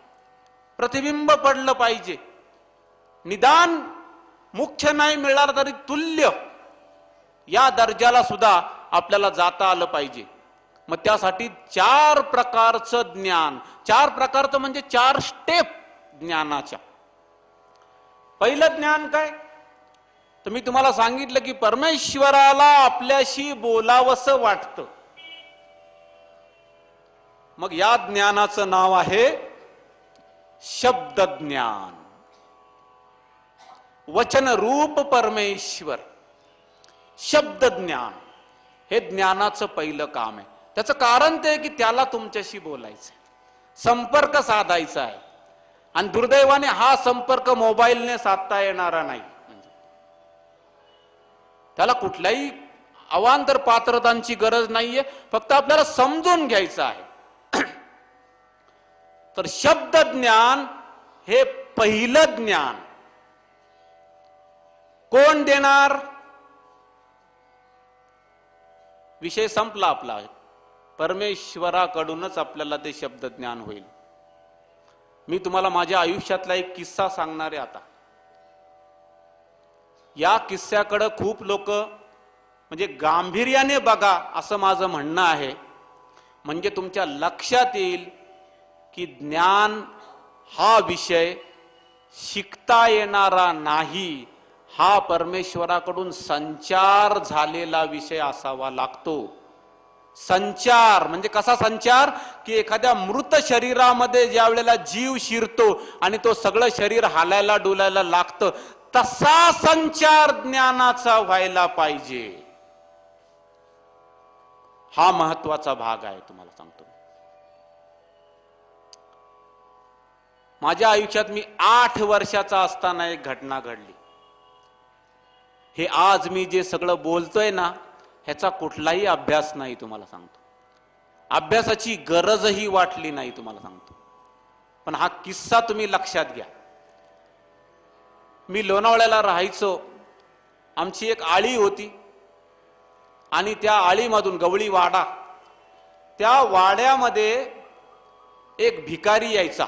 प्रतिबिंब पडलं पाहिजे, निदान मुख्य नाही मिळालं तरी तुल्य या दर्जाला सुद्धा आपल्याला जाता आलं पाहिजे. मग त्यासाठी 4 प्रकारचं ज्ञान, 4 प्रकारचं म्हणजे 4 स्टेप ज्ञानाच्या. पहिलं ज्ञान काय, तर मी तुम्हाला सांगितलं की परमेश्वराला आपल्याशी बोलावंसं वाटतं. मग या ज्ञानाचं नाव आहे शब्द ज्ञान. वचन रूप परमेश्वर, शब्द ज्ञान हे ज्ञानाचं पहिलं काम आहे. त्याचं कारण ते की त्याला तुमच्याशी बोलायचं, संपर्क साधायचा आहे. आणि दुर्दैवाने हा संपर्क मोबाईलने साधता येणारा नाही. त्याला कुठल्याही अवांतर पात्रतांची गरज नाहीये, फक्त आपल्याला समजून घ्यायचं आहे. तर शब्द ज्ञान हे पहिलं ज्ञान कोण देणार? विषय संपला आपला. परमेश्वराकडूनच आपल्याला ते शब्द ज्ञान होईल. मी तुम्हाला माझ्या आयुष्यातला एक किस्सा सांगणार आहे आता. या किस्स्याकडे खूप लोक म्हणजे गांभीर्याने बघा असं माझं म्हणणं आहे. म्हणजे तुमच्या लक्षात येईल की ज्ञान हा विषय शिकता येणारा नाही, हा परमेश्वराकडून संचार झालेला विषय असावा लागतो. संचार म्हणजे कसा संचार, की एखाद्या मृत शरीरामध्ये ज्या वेळेला जीव शिरतो आणि तो सगळं शरीर हालायला डुलायला लागतं, तसा संचार ज्ञानाचा व्हायला पाहिजे. हा महत्वाचा भाग आहे. तुम्हाला सांगतो, माझ्या आयुष्यात मी 8 वर्षाचा असताना एक घटना घडली. हे आज मी जे सगळं बोलतोय ना, ह्याचा कुठलाही अभ्यास नाही. तुम्हाला सांगतो, अभ्यासाची गरजही वाटली नाही. तुम्हाला सांगतो, पण हा किस्सा तुम्ही लक्षात घ्या. मी लोणावळ्याला राहायचो. आमची एक आळी होती आणि त्या आळीमधून गवळी वाडा, त्या वाड्यामध्ये एक भिकारी यायचा.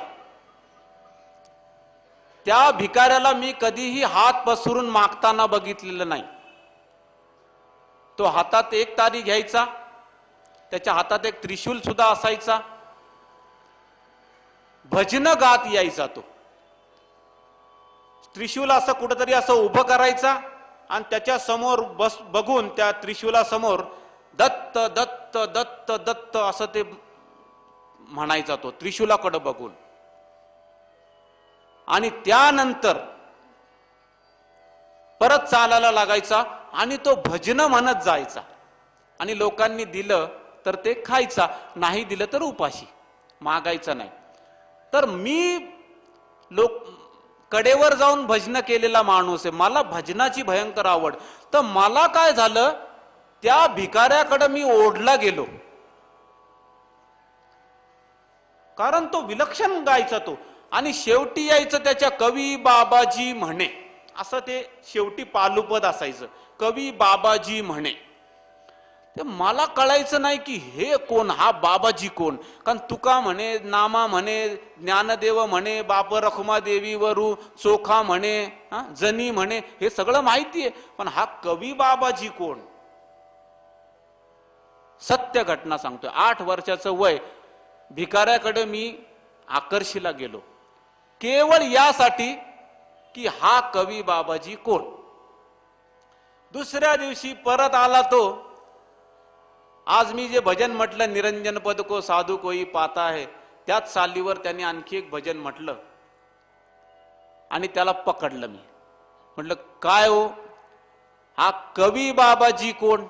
त्या भिकाऱ्याला मी कधीही हात पसरून मागताना बघितलेलं नाही. तो हातात एक तारी घ्यायचा, त्याच्या हातात एक त्रिशूल सुद्धा असायचा. भजन गात यायचा. तो त्रिशूल असं कुठेतरी असं उभं करायचा आणि त्याच्या समोर बघून त्या त्रिशूलासमोर दत्त दत्त दत्त दत्त असं ते म्हणायचा. तो त्रिशूलाकडे बघून. आणि त्यानंतर परत चालायला लागायचा आणि तो भजन म्हणत जायचा. आणि लोकांनी दिलं तर ते खायचा, नाही दिलं तर उपाशी, मागायचा नाही. तर मी कडेवर जाऊन भजन केलेला माणूस आहे, मला भजनाची भयंकर आवड. तर मला काय झालं, त्या भिकाऱ्याकडे मी ओढला गेलो, कारण तो विलक्षण गायचा तो. आणि शेवटी यायचं त्याच्या कवी बाबाजी म्हणे, असं ते शेवटी पालुपद असायचं, कवी बाबाजी म्हणे. ते मला कळायचं नाही की हे कोण, हा बाबाजी कोण. कारण तुका म्हणे, नामा म्हणे, ज्ञानदेव म्हणे, बाप रखुमा देवी वरू चोखा म्हणे, जनी म्हणे, हे सगळं माहितीये, पण हा कवी बाबाजी कोण. सत्य घटना सांगतोय. 8 वर्षाचं वय, भिकाऱ्याकडे मी आकर्षीला गेलो केवळ यासाठी की हा कवी बाबाजी कोण. दुसऱ्या दिवशी परत आला तो. आज मी जे भजन म्हटलं, निरंजन पद को साधू कोई पाता है, त्याच सालीवर त्यांनी आणखी एक भजन म्हटलं आणि त्याला पकडलं. मी म्हटलं काय हो, हा कवी बाबाजी कोण.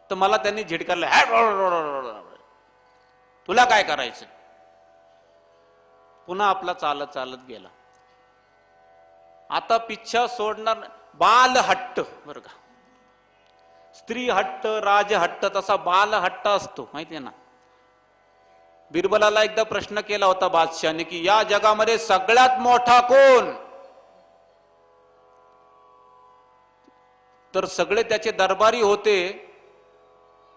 तर मला त्यांनी झिडकारलं, तुला काय करायचं. पुन्हा आपला चालत चालत गेला. आता पिच्छा सोडणार बाल हट्ट बरं का, स्त्री हट्ट राज हट्ट तसा बाल हट्ट असतो माहितीये ना. बिरबलाला एकदा प्रश्न केला होता बादशाहने की या जगामध्ये सगळ्यात मोठा कोण, तर सगळे त्याचे दरबारी होते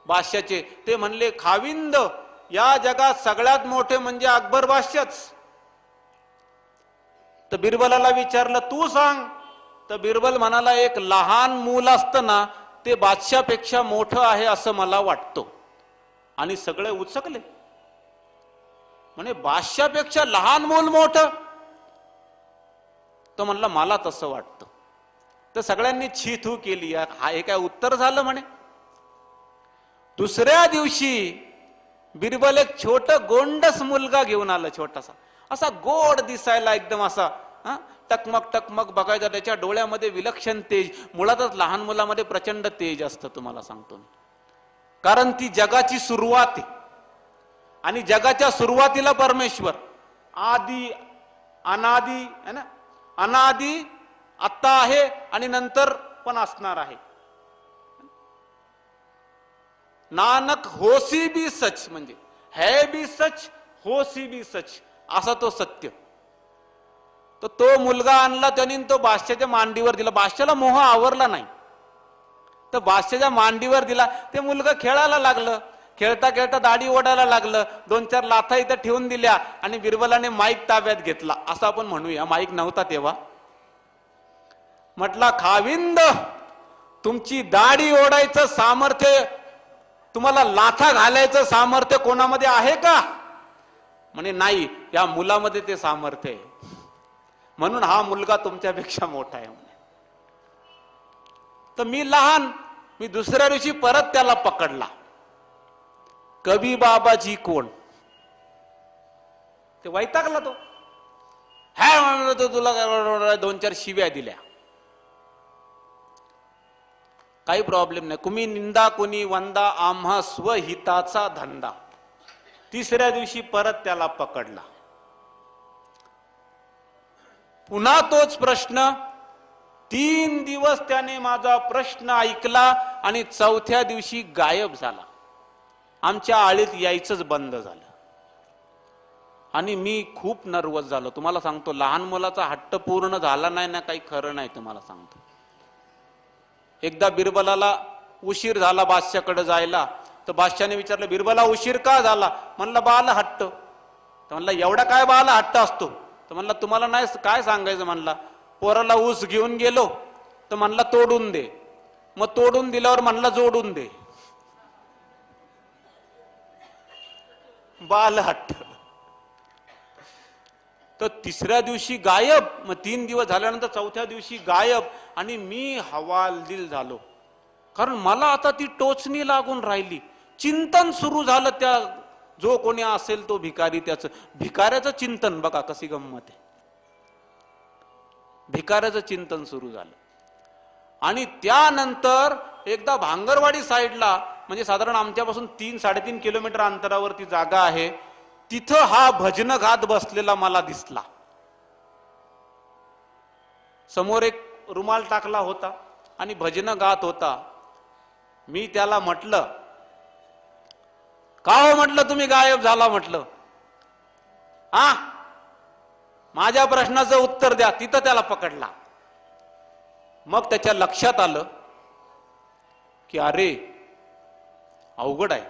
बादशाचे, ते म्हणले खाविंद या जगात सगळ्यात मोठे म्हणजे अकबर बादशाच. तर बिरबलाला विचारलं तू सांग, तर बिरबल म्हणाला एक लहान मूल असतं ना ते बादशापेक्षा मोठं आहे असं मला वाटतं. आणि सगळे उचकले, म्हणे बादशापेक्षा लहान मूल मोठं, तो म्हणला मला तसं वाटतं. तर सगळ्यांनी छी थू केली, हा हे काय उत्तर झालं म्हणे. दुसऱ्या दिवशी बिरबल एक छोट गोंडस मुलगा घेऊन आला, छोटासा असा गोड दिसायला एकदम असा टकमक टकमक बघायचा, त्याच्या डोळ्यामध्ये विलक्षण तेज. मुळातच लहान मुलामध्ये प्रचंड तेज असतं तुम्हाला सांगतो मी, कारण ती जगाची सुरुवात आहे आणि जगाच्या सुरुवातीला परमेश्वर आदि अनादि है ना, अनादि आत्ता आहे आणि नंतर पण असणार आहे. नानक होसी भी सच, म्हणजे है भी सच होसी भी सच, असा तो सत्य. तर तो मुलगा आणला त्यांनी, तो बादशाच्या मांडीवर दिला. बादशाला मोह आवरला नाही, तर बादशाच्या मांडीवर दिला. ते मुलगा खेळायला लागलं, खेळता खेळता दाढी ओढायला लागलं. 2-4 लाथा इथं ठेवून दिल्या आणि बिरबलाने माईक ताब्यात घेतला, असं आपण म्हणूया. माईक नव्हता तेव्हा. म्हटला खाविंद तुमची दाढी ओढायचं सामर्थ्य, तुम्हाला लाथा घालायचं सामर्थ्य कोणामध्ये आहे का? म्हणे नाही, या मुलामध्ये ते सामर्थ्य आहे, म्हणून हा मुलगा तुमच्यापेक्षा मोठा आहे. तर मी लहान, मी दुसऱ्या दिवशी परत त्याला पकडला. कबी बाबाजी कोण, ते वैतागला तो. हॅ म्हणलं तो तुला 2-4 शिव्या दिल्या, काही प्रॉब्लेम नाही. कुणी निंदा कुणी वंदा, आम्हा स्वहिताचा धंदा. तिसऱ्या दिवशी परत त्याला पकडला. पुन्हा तोच प्रश्न. 3 दिवस त्याने माझा प्रश्न ऐकला आणि 4थ्या दिवशी गायब झाला. आमच्या आळीत यायचंच बंद झालं आणि मी खूप नर्वस झालो. तुम्हाला सांगतो, लहान मुलाचा हट्ट पूर्ण झाला नाही ना, काही खरं नाही तुम्हाला सांगतो. एकदा बिरबलाला उशीर झाला बादशाकडे जायला, तर बादशाने विचारलं बिरबला उशीर का झाला? म्हणलं बाल हट्ट. तर म्हणला एवढा काय बाल हट्ट असतो? तर म्हणला तुम्हाला नाही काय सांगायचं. म्हणला पोराला ऊस घेऊन गेलो, तर म्हणला तोडून दे, मग तोडून दिल्यावर म्हणला जोडून दे. बाल हट्ट. तर तिसऱ्या दिवशी गायब, मग 3 दिवस झाल्यानंतर 4थ्या दिवशी गायब. आणि मी हवालदिल झालो, कारण मला आता ती टोचणी लागून राहिली. चिंतन सुरू झालं. त्या जो कोणी असेल तो भिकारी, त्याचं भिकाऱ्याचं चिंतन बघा कशी गंमत आहे. भिकाऱ्याचं चिंतन सुरू झालं. आणि त्यानंतर एकदा भांगरवाडी साईडला, म्हणजे साधारण आमच्यापासून 3-3.5 किलोमीटर अंतरावरती जागा आहे, तिथं हा भजन गात बसलेला मला दिसला. समोर एक रुमाल टाकला होता आणि भजन गात होता. मी त्याला म्हटलं का हो, म्हटलं तुम्ही गायब झाला, म्हटलं माझ्या प्रश्नाचं उत्तर द्या. तिथं त्याला पकडला. मग त्याच्या लक्षात आलं की अरे अवघड आहे.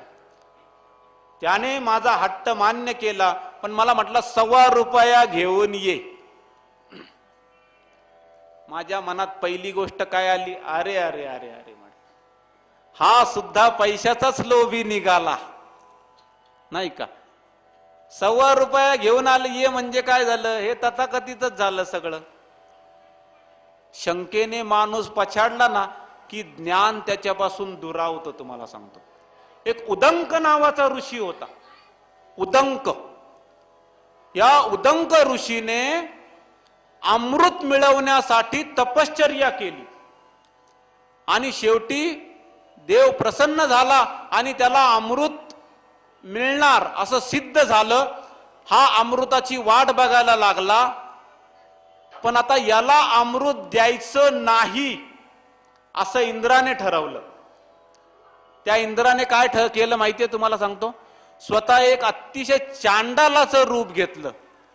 त्याने माझा हट्ट मान्य केला, पण मला म्हटलं ₹1.25 घेऊन ये. माझ्या मनात पहिली गोष्ट काय आली, अरे अरे अरे अरे, हा सुद्धा पैशाचाच लोभी निघाला नाही का. ₹1.25 घेऊन आले ये म्हणजे काय झालं, हे तथाकथितच झालं सगळं. शंकेने माणूस पछाडला ना की ज्ञान त्याच्यापासून दुरावतं. तुम्हाला सांगतो, एक उदंक नावाचा ऋषी होता. उदंक, या उदंक ऋषीने अमृत मिळवण्यासाठी तपश्चर्या केली आणि शेवटी देव प्रसन्न झाला आणि त्याला अमृत मिळणार असं सिद्ध झालं. हा अमृताची वाट बघायला लागला. पण आता याला अमृत द्यायचं नाही असं इंद्राने ठरवलं. त्या इंद्राने काय केलं माहितीये तुम्हाला सांगतो, स्वतः एक अतिशय चांडालाचं रूप घेतलं.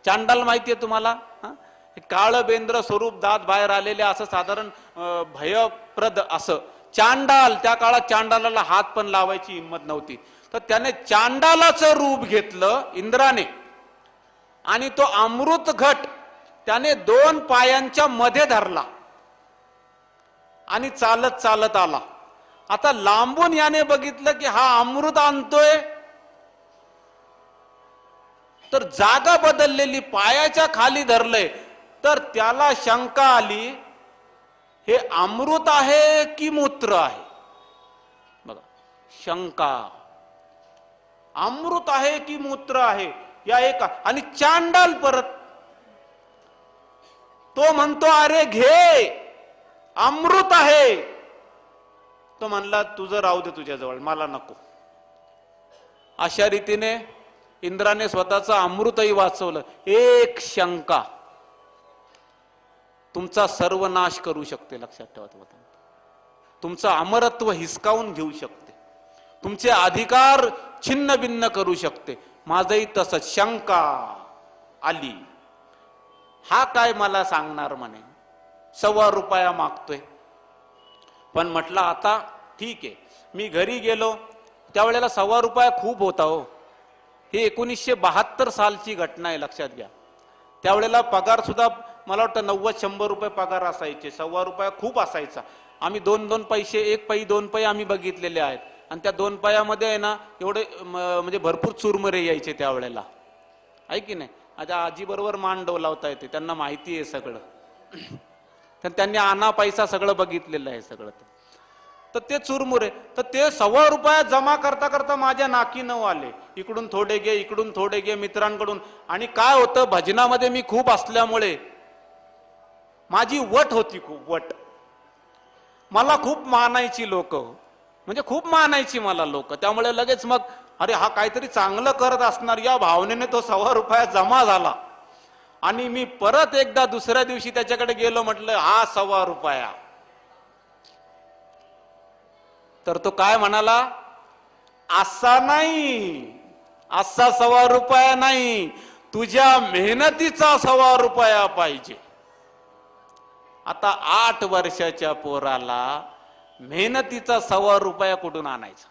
चांडाल माहितीये तुम्हाला, काळबेंद्र स्वरूप, दात बाहेर आलेले, असं साधारण भयप्रद असं चांडाल. त्या काळात चांडालाला हात पण लावायची हिंमत नव्हती, तर त्याने चांडालाचं रूप घेतलं इंद्राने, आणि तो अमृत घट त्याने 2 पायांच्या मध्ये धरला आणि चालत चालत आला. आता लांबून याने बघितलं की हा अमृत आणतोय, तर जागा बदललेली, पायाच्या खाली धरलंय. तर त्याला शंका आली, हे अमृत आहे की मूत्र आहे? बघा, शंका, अमृत आहे की मूत्र आहे या एका. आणि चांडाल परत तो म्हणतो, अरे घे, अमृत आहे. तो म्हणला, तुझं राहू दे तुझ्याजवळ, मला नको. अशा रीतीने इंद्राने स्वतःचं अमृतही वाचवलं. एक शंका तुमचा सर्वनाश करू शकते, लक्षात ठेवा. तुमचं अमरत्व हिसकावून घेऊ शकते, तुमचे अधिकार छिन्न भिन्न करू शकते. माझंही तसंच शंका आली, हा काय मला सांगणार म्हणे, ₹1.25 मागतोय. पण म्हटलं आता ठीक आहे. मी घरी गेलो, त्यावेळेला ₹1.25 खूप होता हो. ही 1972 सालची घटना आहे, लक्षात घ्या. त्यावेळेला पगार सुद्धा मला वाटतं 90-100 रुपये पगार असायचे, ₹1.25 खूप असायचा. आम्ही 2-2 पैसे, 1 पै 2 पै आम्ही बघितलेले आहेत. आणि त्या 2 पैयामध्ये आहे ना, एवढे म्हणजे भरपूर चुरमुरे यायचे त्यावेळेला, आहे की नाही. आता आजी बरोबर मान डोलावता येते, त्यांना माहिती आहे सगळं. तर त्यांनी आणा पैसा सगळं बघितलेलं आहे सगळं. तर ते चुरमुरे, तर ते ₹1.25 जमा करता करता माझ्या नाकी नऊ आले. इकडून थोडे घे, इकडून थोडे घे मित्रांकडून. आणि काय होतं, भजनामध्ये मी खूप असल्यामुळे माझी वट होती, खूप वट. मला खूप मानायची लोक, म्हणजे खूप मानायची मला लोक. त्यामुळे लगेच मग, अरे हा काहीतरी चांगलं करत असणार या भावनेने तो ₹1.25 जमा झाला. आणि मी परत एकदा दुसऱ्या दिवशी त्याच्याकडे गेलो, म्हटलं हा ₹1.25. तर तो काय म्हणाला, असा नाही, असा ₹1.25 नाही, तुझ्या मेहनतीचा ₹1.25 पाहिजे. आता 8 वर्षाच्या पोराला मेहनतीचा ₹1.25 कुठून आणायचा?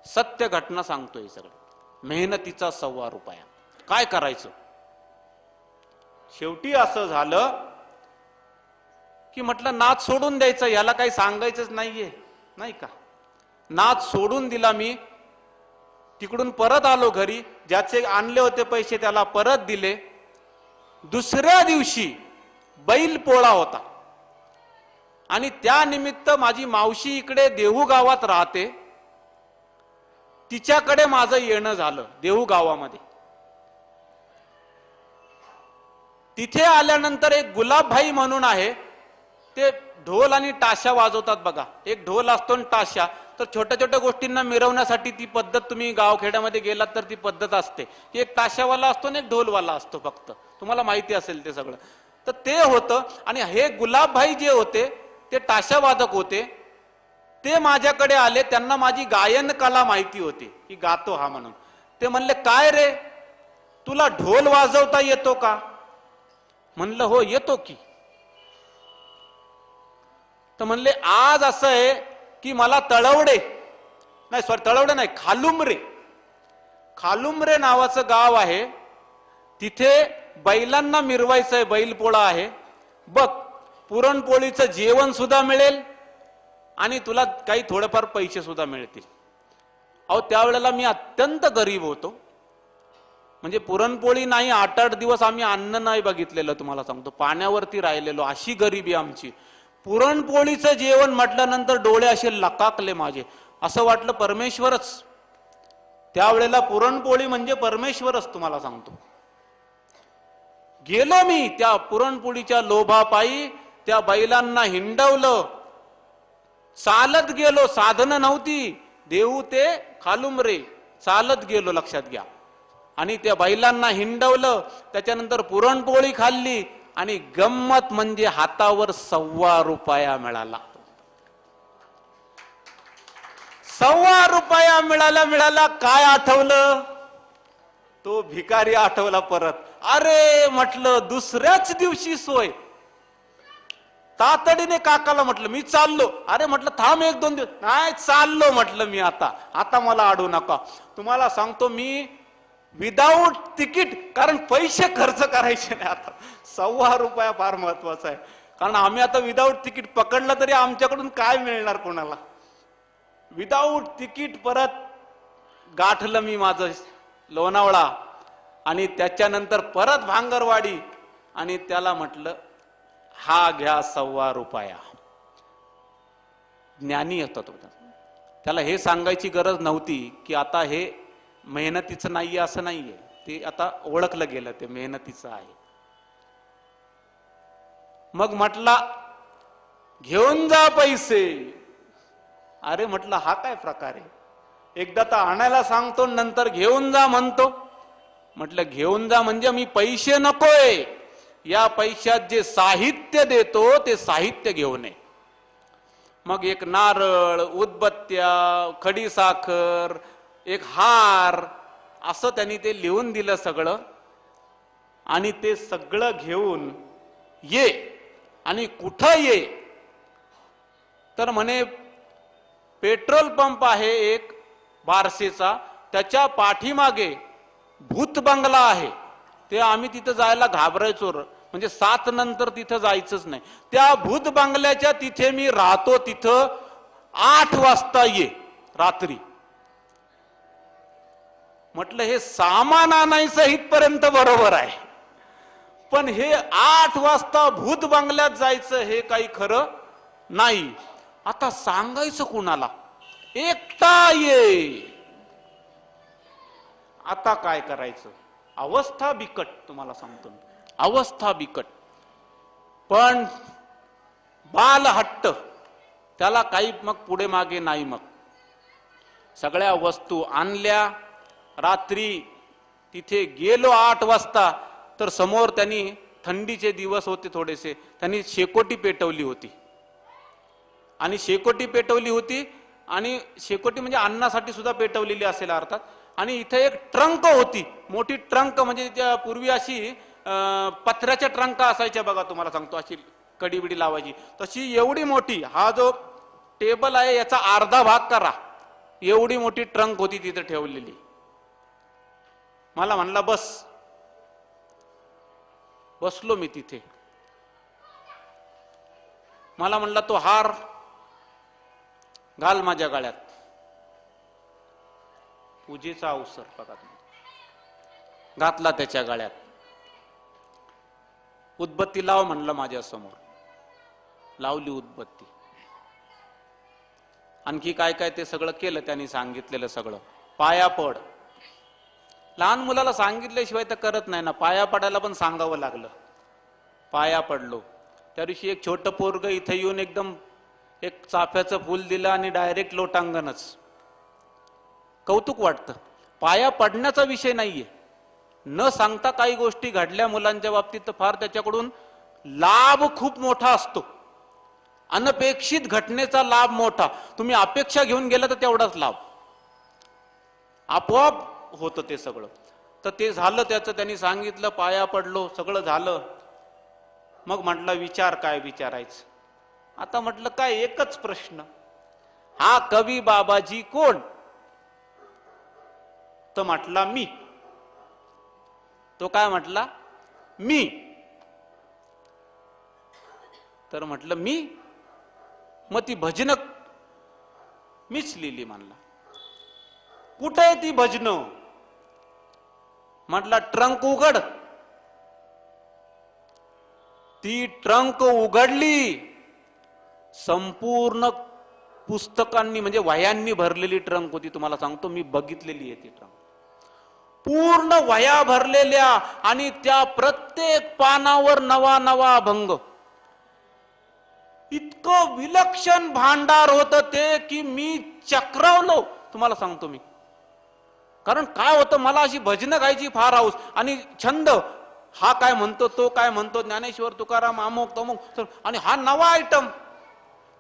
सत्य घटना सांगतोय सगळं. मेहनतीचा ₹1.25 काय करायचं? शेवटी असं झालं की म्हटलं नाद सोडून द्यायचं, याला काही सांगायचंच नाहीये, नाही का. नाद सोडून दिला मी. तिकडून परत आलो घरी, ज्याचे आणले होते पैसे त्याला परत दिले. दुसऱ्या दिवशी बैल पोळा होता, आणि त्या निमित्त माझी मावशी इकडे देहू गावात राहते, तिच्याकडे माझं येणं झालं देहू गावामध्ये. तिथे आल्यानंतर एक गुलाबभाई म्हणून आहे, ते ढोल आणि टाशा वाजवतात बघा. एक ढोल असतो आणि टाशा. तर छोट्या छोट्या गोष्टींना मिरवण्यासाठी ती पद्धत, तुम्ही गावखेड्यामध्ये गेलात तर ती पद्धत असते की एक टाशावाला असतो आणि एक ढोलवाला असतो, फक्त तुम्हाला माहिती असेल ते सगळं. तर ते होतं. आणि हे गुलाबभाई जे होते ते टाशा वादक होते. ते माझ्याकडे आले, त्यांना माझी गायन कला माहिती होती की गातो हा म्हणून. ते म्हणले, काय रे तुला ढोल वाजवता येतो का? म्हणलं हो येतो की. तर म्हणले आज असं आहे की मला तळवडे नाही, खालुमरे, खालुमरे नावाचं गाव आहे, तिथे बैलांना मिरवायचंय, बैलपोळा आहे. बघ पुरणपोळीचं जेवण सुद्धा मिळेल आणि तुला काही थोडेफार पैसे सुद्धा मिळतील. अहो त्यावेळेला मी अत्यंत गरीब होतो, म्हणजे पुरणपोळी नाही, 8-8 दिवस आम्ही अन्न नाही बघितलेलं, तुम्हाला सांगतो, पाण्यावरती राहिलेलो, अशी गरिबी आमची. पुरणपोळीचं जेवण म्हटल्यानंतर डोळे असे लकाकले माझे, असं वाटलं परमेश्वरच. त्यावेळेला पुरणपोळी म्हणजे परमेश्वरच, तुम्हाला सांगतो. गेलो मी त्या पुरणपोळीच्या लोभापायी, त्या बैलांना हिंडवलं, चालत गेलो, साधनं नव्हती, देहू ते खालुमरे चालत गेलो, लक्षात घ्या. आणि त्या बैलांना हिंडवलं, त्याच्यानंतर पुरणपोळी खाल्ली आणि गंमत म्हणजे हातावर ₹1.25 मिळाला. ₹1.25 मिळाला. काय आठवलं? तो भिकारी आठवला परत. अरे म्हटलं दुसऱ्याच दिवशी सोय. तातडीने काकाला म्हटलं मी चाललो. अरे म्हटलं थांब 1-2 दिवस. नाही चाललो म्हटलं मी आता मला अडू नका. तुम्हाला सांगतो मी विदाऊट तिकीट, कारण पैसे खर्च करायचे नाही. आता ₹1.25 फार महत्वाचा आहे, कारण आम्ही आता विदाऊट तिकीट पकडलं तरी आमच्याकडून काय मिळणार कोणाला. विदाऊट तिकीट परत गाठलं मी माझं लोणावळा आणि त्याच्यानंतर परत भांगरवाडी आणि त्याला म्हटलं हा घ्या ₹1.25. ज्ञानी होता तो. त्याला हे सांगायची गरज नव्हती की आता हे मेहनतीचं नाहीये, असं नाहीये. ते आता ओळखलं गेलं ते मेहनतीचं आहे. मग म्हटला घेऊन जा पैसे. अरे म्हटलं हा काय प्रकार आहे? एकदा तर आणायला सांगतो नंतर घेऊन जा म्हणतो. म्हटलं घेऊन जा म्हणजे मी पैसे नकोय, या पैशात जे साहित्य देतो ते साहित्य घेऊन ये. मग एक नारळ, उदबत्त्या, खडीसाखर, एक हार, असं त्यांनी ते लिहून दिलं सगळं. आणि ते सगळं घेऊन ये. आणि कुठं ये तर म्हणे पेट्रोल पंप आहे एक बारसेचा, त्याच्या पाठीमागे भूत बंगला आहे. ते आम्ही तिथं जायला घाबरायचो, म्हणजे 7 नंतर तिथं जायचंच नाही. त्या भूत बंगल्याच्या तिथे मी राहतो, तिथं 8 वाजता ये रात्री. म्हटलं हे सामान आणायचं इथपर्यंत बरोबर आहे, पण हे 8 वाजता भूत बंगल्यात जायचं हे काही खरं नाही. आता सांगायचं कुणाला? एकटा ये. आता काय करायचं? अवस्था बिकट, तुम्हाला सांगतो, अवस्था बिकट. पण बाल हट्ट, त्याला काही मग पुढे मागे नाही. मग सगळ्या वस्तू आणल्या. रात्री तिथे गेलो 8 वाजता, तर समोर त्यांनी, थंडीचे दिवस होते थोडेसे, त्यांनी शेकोटी पेटवली होती. आणि शेकोटी पेटवली होती आणि शेकोटी म्हणजे अन्नासाठी सुद्धा पेटवलेली असेल अर्थात. आणि इथे एक ट्रंक होती, मोठी ट्रंक, म्हणजे त्या पूर्वी अशी पत्र्याच्या ट्रंका असायच्या बघा, तुम्हाला सांगतो, अशी कडी-बिडी लावायची, तशी एवढी मोठी. हा जो टेबल आहे याचा अर्धा भाग करा, एवढी मोठी ट्रंक होती तिथे ठेवलेली. मला म्हणला बस. बसलो मी तिथे. मला म्हणला तो हार घाल माझ्या गळ्यात. पूजेचा अवसर बघा तुम्ही. घातला त्याच्या गळ्यात. उदबत्ती लाव म्हणलं माझ्या समोर. लावली उदबत्ती. आणखी काय काय ते सगळं केलं त्यांनी सांगितलेलं सगळं. पाया पड. लहान मुलाला सांगितल्याशिवाय तर करत नाही ना. पाया पडायला पण सांगावं लागलं. पाया पडलो. त्या दिवशी एक छोटं पोरग इथे येऊन एकदम एक चाफ्याचं फूल दिलं आणि डायरेक्ट लोटांगणच. कौतुक वाटतं. पाया पडण्याचा विषय नाहीये. न सांगता काही गोष्टी घडल्या मुलांच्या बाबतीत तर फार त्याच्याकडून लाभ खूप मोठा असतो. अनपेक्षित घटनेचा लाभ मोठा. तुम्ही अपेक्षा घेऊन गेला तर तेवढाच लाभ. आपोआप होतं ते सगळं. तर ते झालं त्याचं. त्यांनी सांगितलं, पाया पडलो, सगळं झालं. मग म्हटलं विचार काय विचारायचं. आता म्हटलं काय एकच प्रश्न, हा कवी बाबाजी कोण? तर म्हटला मी. तो काय म्हटला? मी. तर म्हटलं मी? मग ती भजन मीच लिहिली म्हणला. कुठे आहे ती भजन? म्हटला ट्रंक उघड. ती ट्रंक उघडली. संपूर्ण पुस्तकांनी म्हणजे वह्यांनी भरलेली ट्रंक होती. तुम्हाला सांगतो मी बघितलेली आहे ती ट्रंक. पूर्ण वह्या भरलेल्या आणि त्या प्रत्येक पानावर नवा नवा अभंग. इतकं विलक्षण भांडार होतं ते की मी चक्रावलो. तुम्हाला सांगतो मी कारण काय होतं, मला अशी भजनं गायची फार हौस आणि छंद. हा काय म्हणतो, तो काय म्हणतो, ज्ञानेश्वर तुकाराम अमुक तमुक, आणि हा नवा आयटम.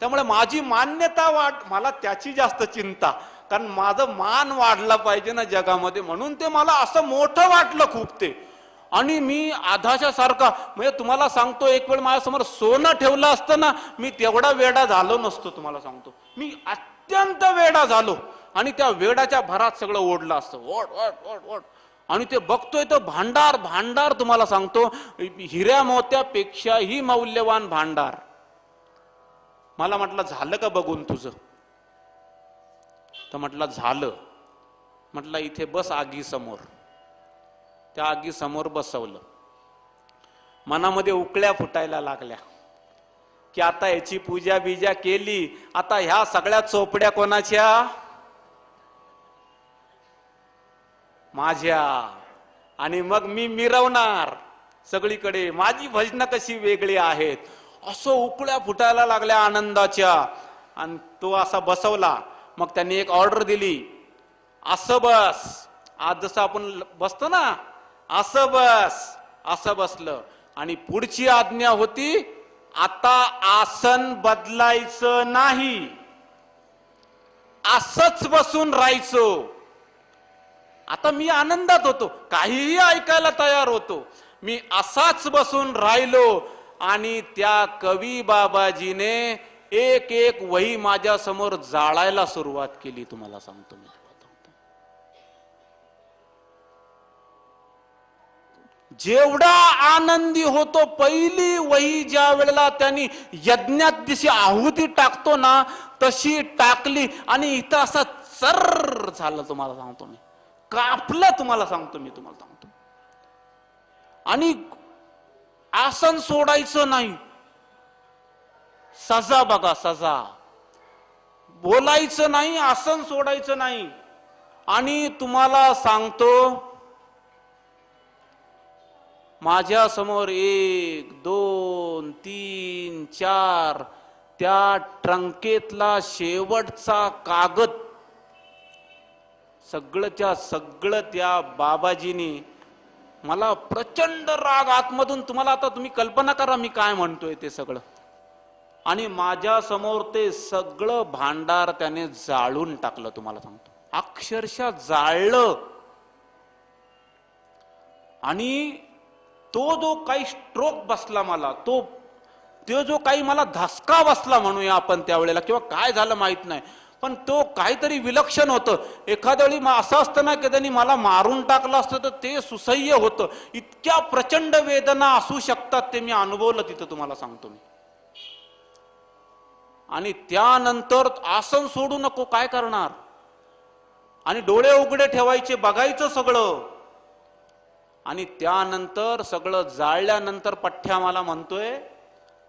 त्यामुळे माझी मान्यता मला त्याची जास्त चिंता, कारण माझं मान वाढला पाहिजे ना जगामध्ये, म्हणून ते मला असं मोठं वाटलं खूप ते. आणि मी आधाशा सारखा, म्हणजे तुम्हाला सांगतो, एक वेळ माझ्यासमोर सोनं ठेवलं असतं ना, मी तेवढा वेडा झालो नसतो. तुम्हाला सांगतो, मी अत्यंत वेडा झालो आणि त्या वेडाच्या भरात सगळं ओढलं असतं, ओढ ओढ ओढ ओढ. आणि ते बघतोय तर भांडार भांडार, तुम्हाला सांगतो, हिऱ्या मोत्यापेक्षाही मौल्यवान भांडार. मला म्हटलं, झालं का बघून तुझं? तर म्हटलं झालं. म्हटलं इथे बस आगी समोर. त्या आगी समोर बसवलं. मनामध्ये उकळ्या फुटायला लागल्या की आता याची पूजा बिजा केली, आता ह्या सगळ्या चोपड्या कोणाच्या? माझ्या. आणि मग मी मिरवणार सगळीकडे, माझी भजनं कशी वेगळी आहेत, असं उकळ्या फुटायला लागल्या आनंदाच्या. आणि तो असा बसवला. मग त्यांनी एक ऑर्डर दिली, असं बस. आज जसं आपण बसतो ना, असं बस. असं बसलं. आणि पुढची आज्ञा होती, आता आसन बदलायचं नाही, असंच बसून राहायचं. आता मी आनंदात होतो, काहीही ऐकायला तयार होतो. मी असाच बसून राहिलो आणि त्या कवी बाबाजीने एक एक वही माझ्या समोर जाळायला सुरुवात केली. तुम्हाला सांगतो मी, जेवढा आनंदी होतो, पहिली वही ज्या वेळेला त्यांनी यज्ञात दिशी आहुती टाकतो ना, तशी टाकली आणि इथं असं चर झालं. तुम्हाला सांगतो मी, कापलं. तुम्हाला सांगतो. आणि आसन सोडायचं नाही. सजा बघा, सजा. बोलायचं नाही, आसन सोडायचं नाही. आणि तुम्हाला सांगतो, माझ्या समोर 1 2 3 4 त्या ट्रंकेतला शेवटचा कागद सगळंच्या सगळं त्या बाबाजीनी, मला प्रचंड राग आतमधून, तुम्हाला आता तुम्ही कल्पना करा मी काय म्हणतोय ते सगळं. आणि माझ्या समोर ते सगळं भांडार त्याने जाळून टाकलं. तुम्हाला सांगतो, अक्षरशः जाळलं. आणि तो जो काही स्ट्रोक बसला मला, तो जो काही मला धसका बसला म्हणूया आपण त्यावेळेला, किंवा काय झालं माहित नाही, पण तो काहीतरी विलक्षण होतं. एखाद्या वेळी असं असतं ना की त्यांनी मला मारून टाकलं असतं तर ते सुसह्य होतं. इतक्या प्रचंड वेदना असू शकतात ते मी अनुभवलं तिथं. तुम्हाला सांगतो मी. आणि त्यानंतर आसन सोडू नको, काय करणार? आणि डोळे उघडे ठेवायचे, बघायचं सगळं. आणि त्यानंतर सगळं जाळल्यानंतर पठ्ठ्या मला म्हणतोय,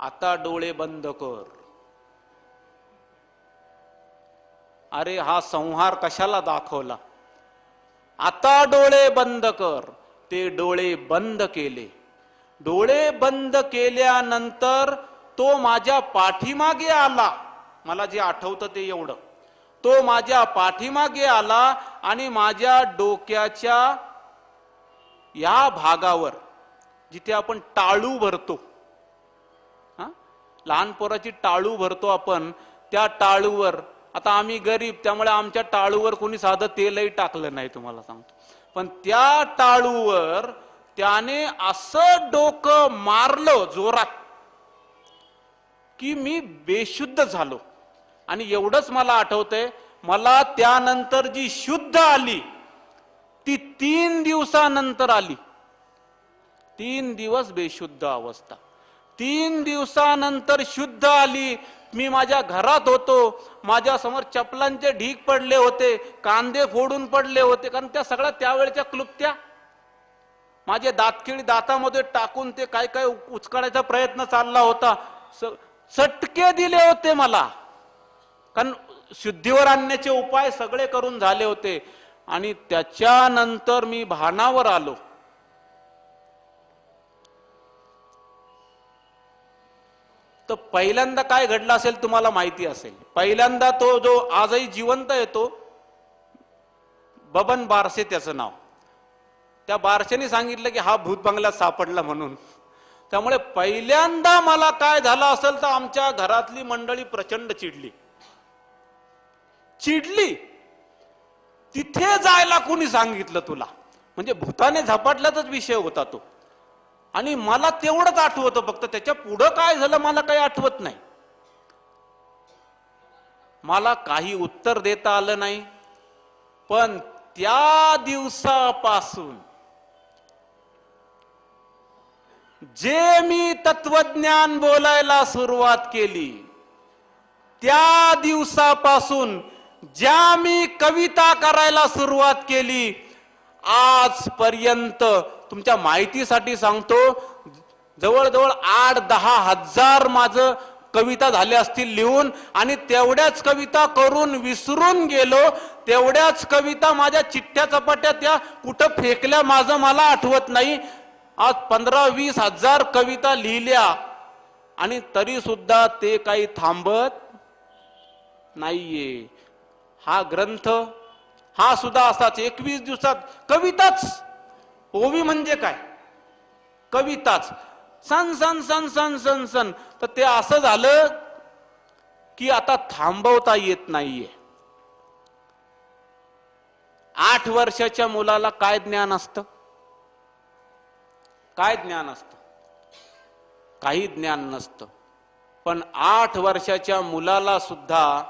आता डोळे बंद कर. अरे हा संहार कशाला दाखवला? आता डोळे बंद कर. ते डोळे बंद केले. डोळे बंद केल्यानंतर तो माझ्या पाठीमागे आला. मला जे आठवतं ते एवढं, तो माझ्या पाठीमागे आला आणि माझ्या डोक्याच्या या भागावर, जिथे आपण टाळू भरतो, लहान पोराची टाळू भरतो आपण, त्या टाळूवर, आता आम्ही गरीब त्यामुळे आमच्या टाळूवर कोणी साधं तेलही टाकलं नाही. तुम्हाला सांगतो, पण त्या टाळूवर त्याने असं डोकं मारलं जोरात की मी बेशुद्ध झालो. आणि एवढंच मला आठवतंय, मला त्यानंतर जी शुद्ध आली ती 3 दिवसानंतर आली. 3 दिवस बेशुद्ध अवस्था, 3 दिवसानंतर शुद्ध आली. मी माझ्या घरात होतो, माझ्या समोर चपलांचे ढीग पडले होते, कांदे फोडून पडले होते, कारण त्या सगळ्या त्यावेळच्या क्लुप्त्या माझे दातखिळी दातामध्ये टाकून ते काय काय उचकाडायचा प्रयत्न चालला होता. चटके दिले होते मला, कारण शुद्धीवर आणण्याचे उपाय सगळे करून झाले होते. आणि त्याच्यानंतर मी भानावर आलो. तर पहिल्यांदा काय घडलं असेल तुम्हाला माहिती असेल. पहिल्यांदा तो जो आजही जिवंत येतो, बबन बारसे त्याचं नाव. त्या बारशेने सांगितलं की हा भूत बंगल्यात सापडला म्हणून. त्यामुळे पहिल्यांदा मला काय झालं असेल तर आमच्या घरातली मंडळी प्रचंड चिडली. तिथे जायला कोणी सांगितलं तुला? म्हणजे भूताने झपाटल्याचाच विषय होता तो. आणि मला तेवढंच आठवतं फक्त, त्याच्या पुढं काय झालं मला काही आठवत नाही. मला काही उत्तर देता आलं नाही. पण त्या दिवसापासून जे मी तत्वज्ञान बोलायला सुरुवात केली, त्या दिवसापासून ज्या मी कविता करायला सुरुवात केली, आजपर्यंत तुमच्या माहितीसाठी सांगतो, जवळजवळ 8-10 हजार माझं कविता झाल्या असतील लिहून. आणि तेवढ्याच कविता करून विसरून गेलो. तेवढ्याच कविता माझ्या चिठ्ठ्या चपाट्या त्या कुठं फेकल्या माझं मला आठवत नाही. आज 15-20 हजार कविता लिहिल्या आणि तरी सुद्धा ते काही थांबत नाहीये. हा ग्रंथ हा सुद्धा असाच 21 दिवसात कविताच. ओवी म्हणजे काय? कविताच. सन सन सन सन सन सन. तर ते असं झालं की आता थांबवता येत नाहीये. 8 वर्षाच्या मुलाला काय ज्ञान असतं? काय ज्ञान असतं? काही ज्ञान नसतं. पण 8 वर्षाच्या मुलाला सुद्धा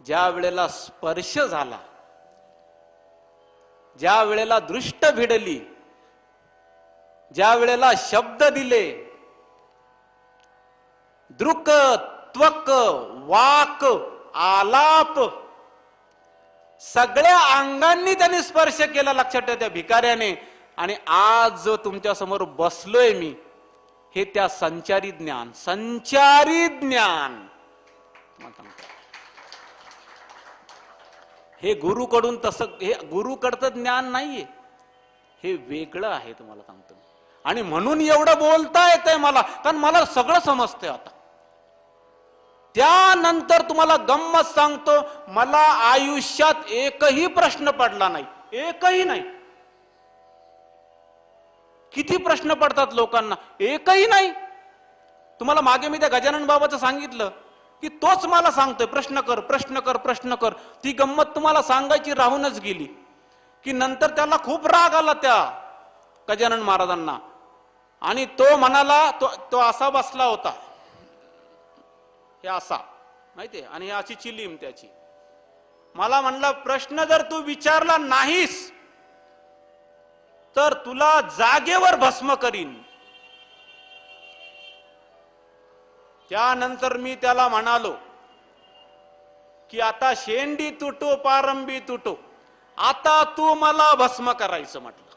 ज्या वेळेला स्पर्श झाला, ज्या वेळेला दृष्ट भिडली, ज्या वेळेला शब्द दिले, दृक त्वक वाक आलाप, सगळ्या अंगांनी त्याने स्पर्श केला. लक्षात ठेवा त्या भिकाऱ्याने. आणि आज जो तुमच्या समोर बसलोय मी, हे त्या संचारी ज्ञान. हे गुरुकडून तसं, हे गुरुकडचं ज्ञान नाहीये, हे वेगळं आहे तुम्हाला सांगतो. आणि म्हणून एवढं बोलता येतंय मला, कारण मला सगळं समजतंय आता. त्यानंतर तुम्हाला गंमत सांगतो, मला आयुष्यात एकही प्रश्न पडला नाही. एकही नाही. किती प्रश्न पडतात लोकांना, एकही नाही. तुम्हाला मागे मी त्या गजानन बाबाचं सांगितलं की तोच मला सांगतोय प्रश्न कर प्रश्न कर प्रश्न कर. ती गंमत तुम्हाला सांगायची राहूनच गेली की नंतर त्याला खूप राग आला त्या गजानन महाराजांना. आणि तो म्हणाला, तो असा बसला होता, हे असा माहितीये, आणि ही अशी चिलीम त्याची. मला म्हणला, प्रश्न जर तू विचारला नाहीस तर तुला जागेवर भस्म करीन. त्यानंतर मी त्याला म्हणालो की आता शेंडी तुटो पारंबी तुटो, आता तू मला भस्म करायचं म्हटलं.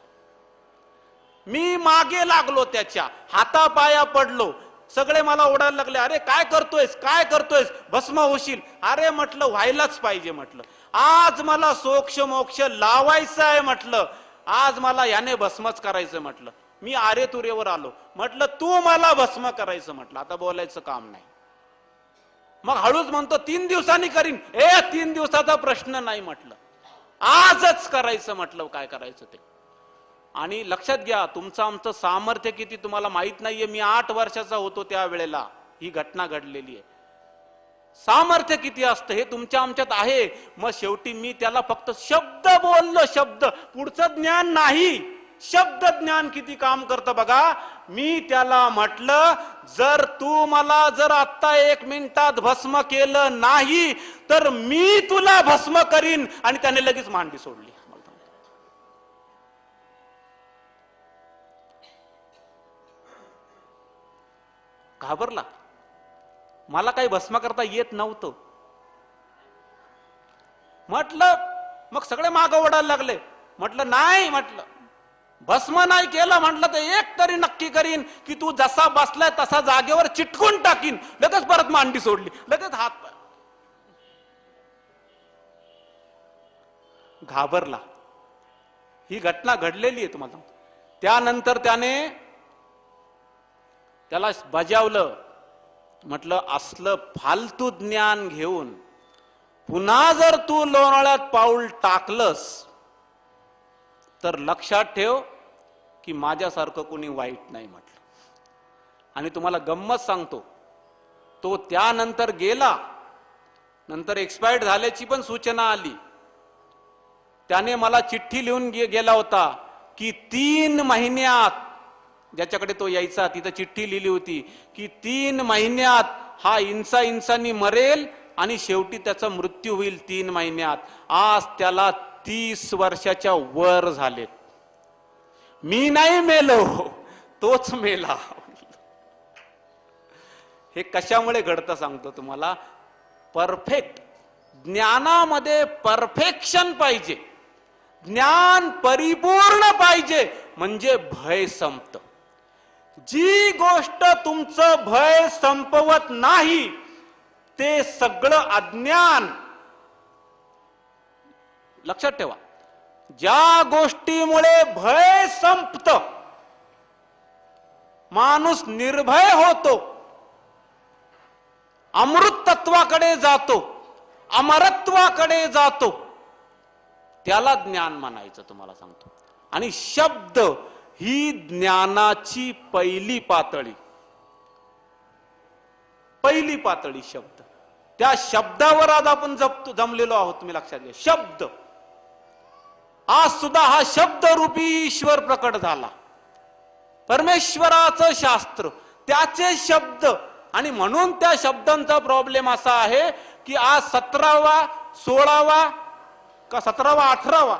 मी मागे लागलो, त्याच्या हातापाया पडलो. सगळे मला ओढायला लागले, अरे काय करतोयस काय करतोयस, भस्म होशील. अरे म्हटलं व्हायलाच पाहिजे म्हटलं. आज मला सोक्ष मोक्ष लावायचं आहे म्हटलं. आज मला याने भस्मच करायचं म्हटलं. मी आरे तुरेवर आलो. म्हटलं तू मला भस्म करायचं म्हटलं, आता बोलायचं काम नाही. मग हळूच म्हणतो 3 दिवसांनी करीन. 3 दिवसाचा प्रश्न नाही म्हटलं, आजच करायचं म्हटलं. काय करायचं ते. आणि लक्षात घ्या, तुमचं आमचं सामर्थ्य किती तुम्हाला माहित नाहीये. मी 8 वर्षाचा होतो त्या वेळेला ही घटना घडलेली आहे. सामर्थ्य किती असतं हे तुमच्या आमच्यात आहे. मग शेवटी मी त्याला फक्त शब्द बोललो, शब्द. पुढचं ज्ञान नाही, शब्द ज्ञान किती काम करतं बघा. मी त्याला म्हटलं, जर तू मला जर आता 1 मिनिटात भस्म केलं नाही तर मी तुला भस्म करीन. आणि त्याने लगेच मांडी सोडली. घाबरला. मला काही भस्म करता येत नव्हतं. म्हटलं, मग सगळे मागं ओढायला लागले. म्हटलं नाही, म्हटलं भस्म नाही केलं म्हटलं तर एक तरी नक्की करीन की तू जसा बसलाय तसा जागेवर चिटकून टाकीन. लगेच परत मांडी सोडली, लगेच हात. घाबरला. ही घटना घडलेली आहे तुम्हाला. त्यानंतर त्याला बजावलं. म्हटलं असलं फालतू ज्ञान घेऊन पुन्हा जर तू लोणावळ्यात पाऊल टाकलंस तर लक्षात ठेव की माझ्यासारखं कोणी वाईट नाही म्हटलं. आणि तुम्हाला गंमत सांगतो, तो त्यानंतर गेला, नंतर एक्सपायर्ड झाल्याची पण सूचना आली. त्याने मला चिठ्ठी लिहून गेला होता की 3 महिन्यात, ज्याच्याकडे तो यायचा तिथं चिठ्ठी लिहिली होती की 3 महिन्यात हा इंसानी मरेल आणि शेवटी त्याचा मृत्यू होईल 3 महिन्यात. आज त्याला 30 वर्षाच्या वर झालेत. मी नाही मेलो, तोच मेला. हे कशामुळे घडतं सांगतो तुम्हाला. परफेक्ट ज्ञानामध्ये परफेक्शन पाहिजे, ज्ञान परिपूर्ण पाहिजे, म्हणजे भय संपतं. जी गोष्ट तुमचं भय संपवत नाही ते सगळं अज्ञान. लक्षात ठेवा, ज्या गोष्टीमुळे भय संपतं, माणूस निर्भय होतो, अमृत तत्वाकडे जातो, अमरत्वाकडे जातो, त्याला ज्ञान म्हणायचं तुम्हाला सांगतो. आणि शब्द ही ज्ञानाची पहिली पातळी. पहिली पातळी शब्द. त्या शब्दावर आज आपण जमलेलो आहोत. तुम्ही लक्षात घ्या, शब्द. आज सुद्धा हा शब्दरूपी ईश्वर प्रकट झाला. परमेश्वराचं शास्त्र, त्याचे शब्द. आणि म्हणून त्या शब्दांचा प्रॉब्लेम असा आहे की आज 17वा 16वा का 17वा 18वा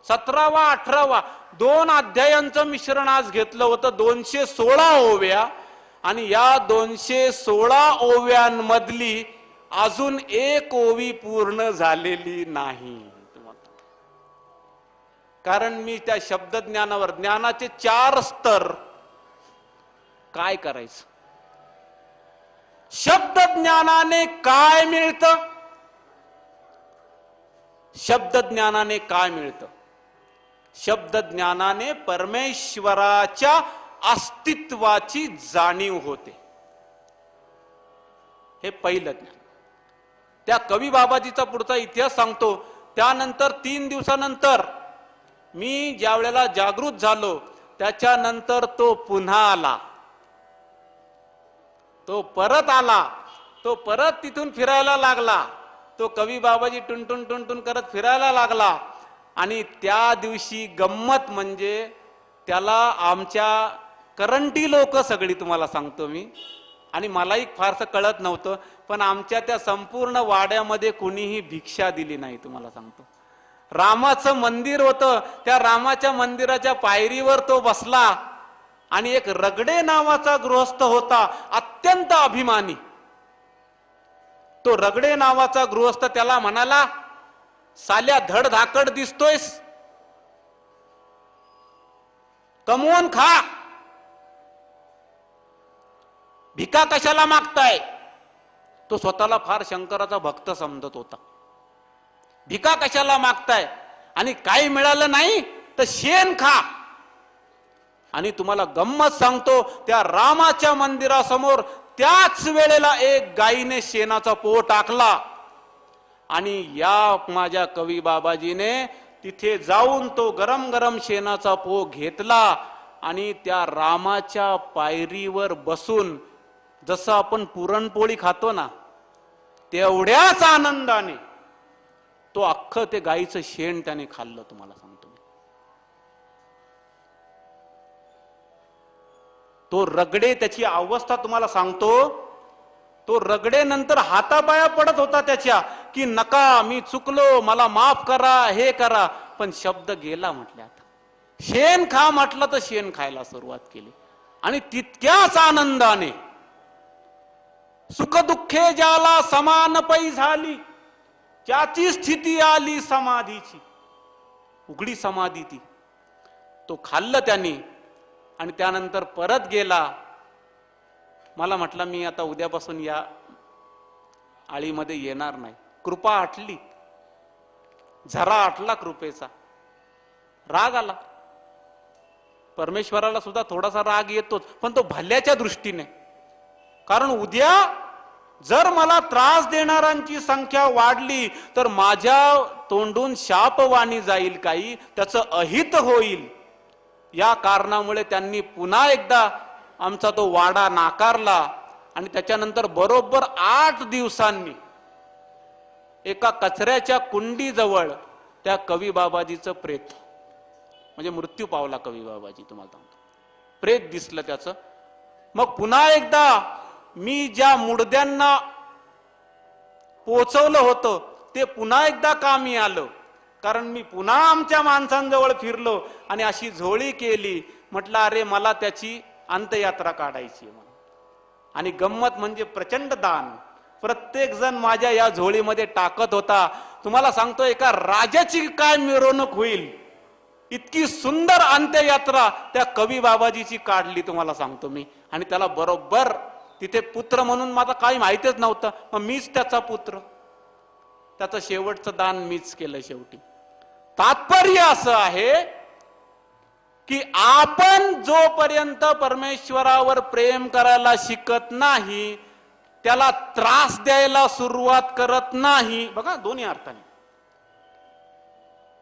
17वा 18वा 2 अध्यायांचं मिश्रण आज घेतलं होतं. 216 ओव्या. आणि या 216 ओव्यांमधली अजून 1 ओवी पूर्ण झालेली नाही. कारण मी त्या शब्दज्ञानावर, ज्ञानाचे 4 स्तर. काय करायचं? शब्द ज्ञानाने काय मिळतं? शब्द ज्ञानाने काय मिळतं? शब्द ज्ञानाने परमेश्वराच्या अस्तित्वाची जाणीव होते. हे पहिलं ज्ञान. त्या कवी बाबाजीचा पुढचा इतिहास सांगतो. त्यानंतर 3 दिवसानंतर मी ज्या वेळेला जागृत झालो, त्याच्यानंतर तो पुन्हा आला. तो परत आला. तो परत तिथून फिरायला लागला. तो कवी बाबाजी टुनटुन टुनटुन करत फिरायला लागला. आणि त्या दिवशी गंमत म्हणजे त्याला आमच्या करंटी लोक सगळी, तुम्हाला सांगतो मी, आणि मलाही फारसं कळत नव्हतं, पण आमच्या त्या संपूर्ण वाड्यामध्ये कुणीही भिक्षा दिली नाही. तुम्हाला सांगतो, रामाचं मंदिर होतं, त्या रामाच्या मंदिराच्या पायरीवर तो बसला. आणि एक रगडे नावाचा गृहस्थ होता, अत्यंत अभिमानी. तो रगडे नावाचा गृहस्थ त्याला म्हणाला, साल्या धडधाकड दिसतोयस, कमवून खा, भिका कशाला मागताय? तो स्वतःला फार शंकराचा भक्त समजत होता. भिका कशाला मागताय? आणि काही मिळालं नाही तर शेण खा. आणि तुम्हाला गंमत सांगतो, त्या रामाच्या मंदिरासमोर त्याच वेळेला एक गायीने शेणाचा पो टाकला. आणि या माझ्या कवी बाबाजीने तिथे जाऊन तो गरम गरम शेणाचा पो घेतला आणि त्या रामाच्या पायरीवर बसून, जसं आपण पुरणपोळी खातो ना, तेवढ्याच आनंदाने तो अख्खं ते गाईचं शेण त्याने खाल्लं. तुम्हाला सांगतो, तो रगडे, त्याची अवस्था तुम्हाला सांगतो, तो रगडे नंतर हातापाया पडत होता त्याच्या, की नका, मी चुकलो, मला माफ करा, हे करा. पण शब्द गेला. म्हटले आता शेण खा म्हटलं तर शेण खायला सुरुवात केली. आणि तितक्याच आनंदाने सुख दुःखे ज्याला समान पै झाली, त्याची स्थिती आली समाधीची. उघडी समाधी ती. तो खाल्लं त्यांनी आणि त्यानंतर परत गेला. मला म्हटलं, मी आता उद्यापासून या आळीमध्ये येणार नाही. कृपा आटली, झरा आटला कृपेचा. राग आला. परमेश्वराला सुद्धा थोडासा राग येतोच, पण तो भल्याच्या दृष्टीने. कारण उद्या जर मला त्रास देणाऱ्यांची संख्या वाढली तर माझ्या तोंडून शापवाणी जाईल, काही त्याचं अहित होईल. या कारणामुळे त्यांनी पुन्हा एकदा आमचा तो वाडा नाकारला आणि त्याच्यानंतर बरोबर 8 दिवसांनी एका कचऱ्याच्या कुंडीजवळ त्या कवी बाबाजीचं प्रेत, म्हणजे मृत्यू पावला कवी बाबाजी, तुम्हाला सांगतो प्रेत दिसलं त्याचं. मग पुन्हा एकदा मी ज्या मुडद्यांना पोचवलं होतं ते पुन्हा एकदा कामी आलं, कारण मी पुन्हा आमच्या माणसांजवळ फिरलो आणि अशी झोळी केली. म्हटलं अरे मला त्याची अंत्ययात्रा काढायची म्हणून. आणि गंमत म्हणजे प्रचंड दान प्रत्येक जण माझ्या या झोळीमध्ये टाकत होता. तुम्हाला सांगतो एका राजाची काय मिरवणूक होईल, इतकी सुंदर अंत्ययात्रा त्या कवी बाबाजीची काढली तुम्हाला सांगतो मी. आणि त्याला बरोबर तिथे पुत्र म्हणून मला काही माहितीच नव्हतं, मग मीच त्याचा पुत्र, त्याचं शेवटचं दान मीच केलं शेवटी. तात्पर्य असं आहे की आपण जोपर्यंत परमेश्वरावर प्रेम करायला शिकत नाही, त्याला त्रास द्यायला सुरुवात करत नाही, बघा दोन्ही अर्थाने,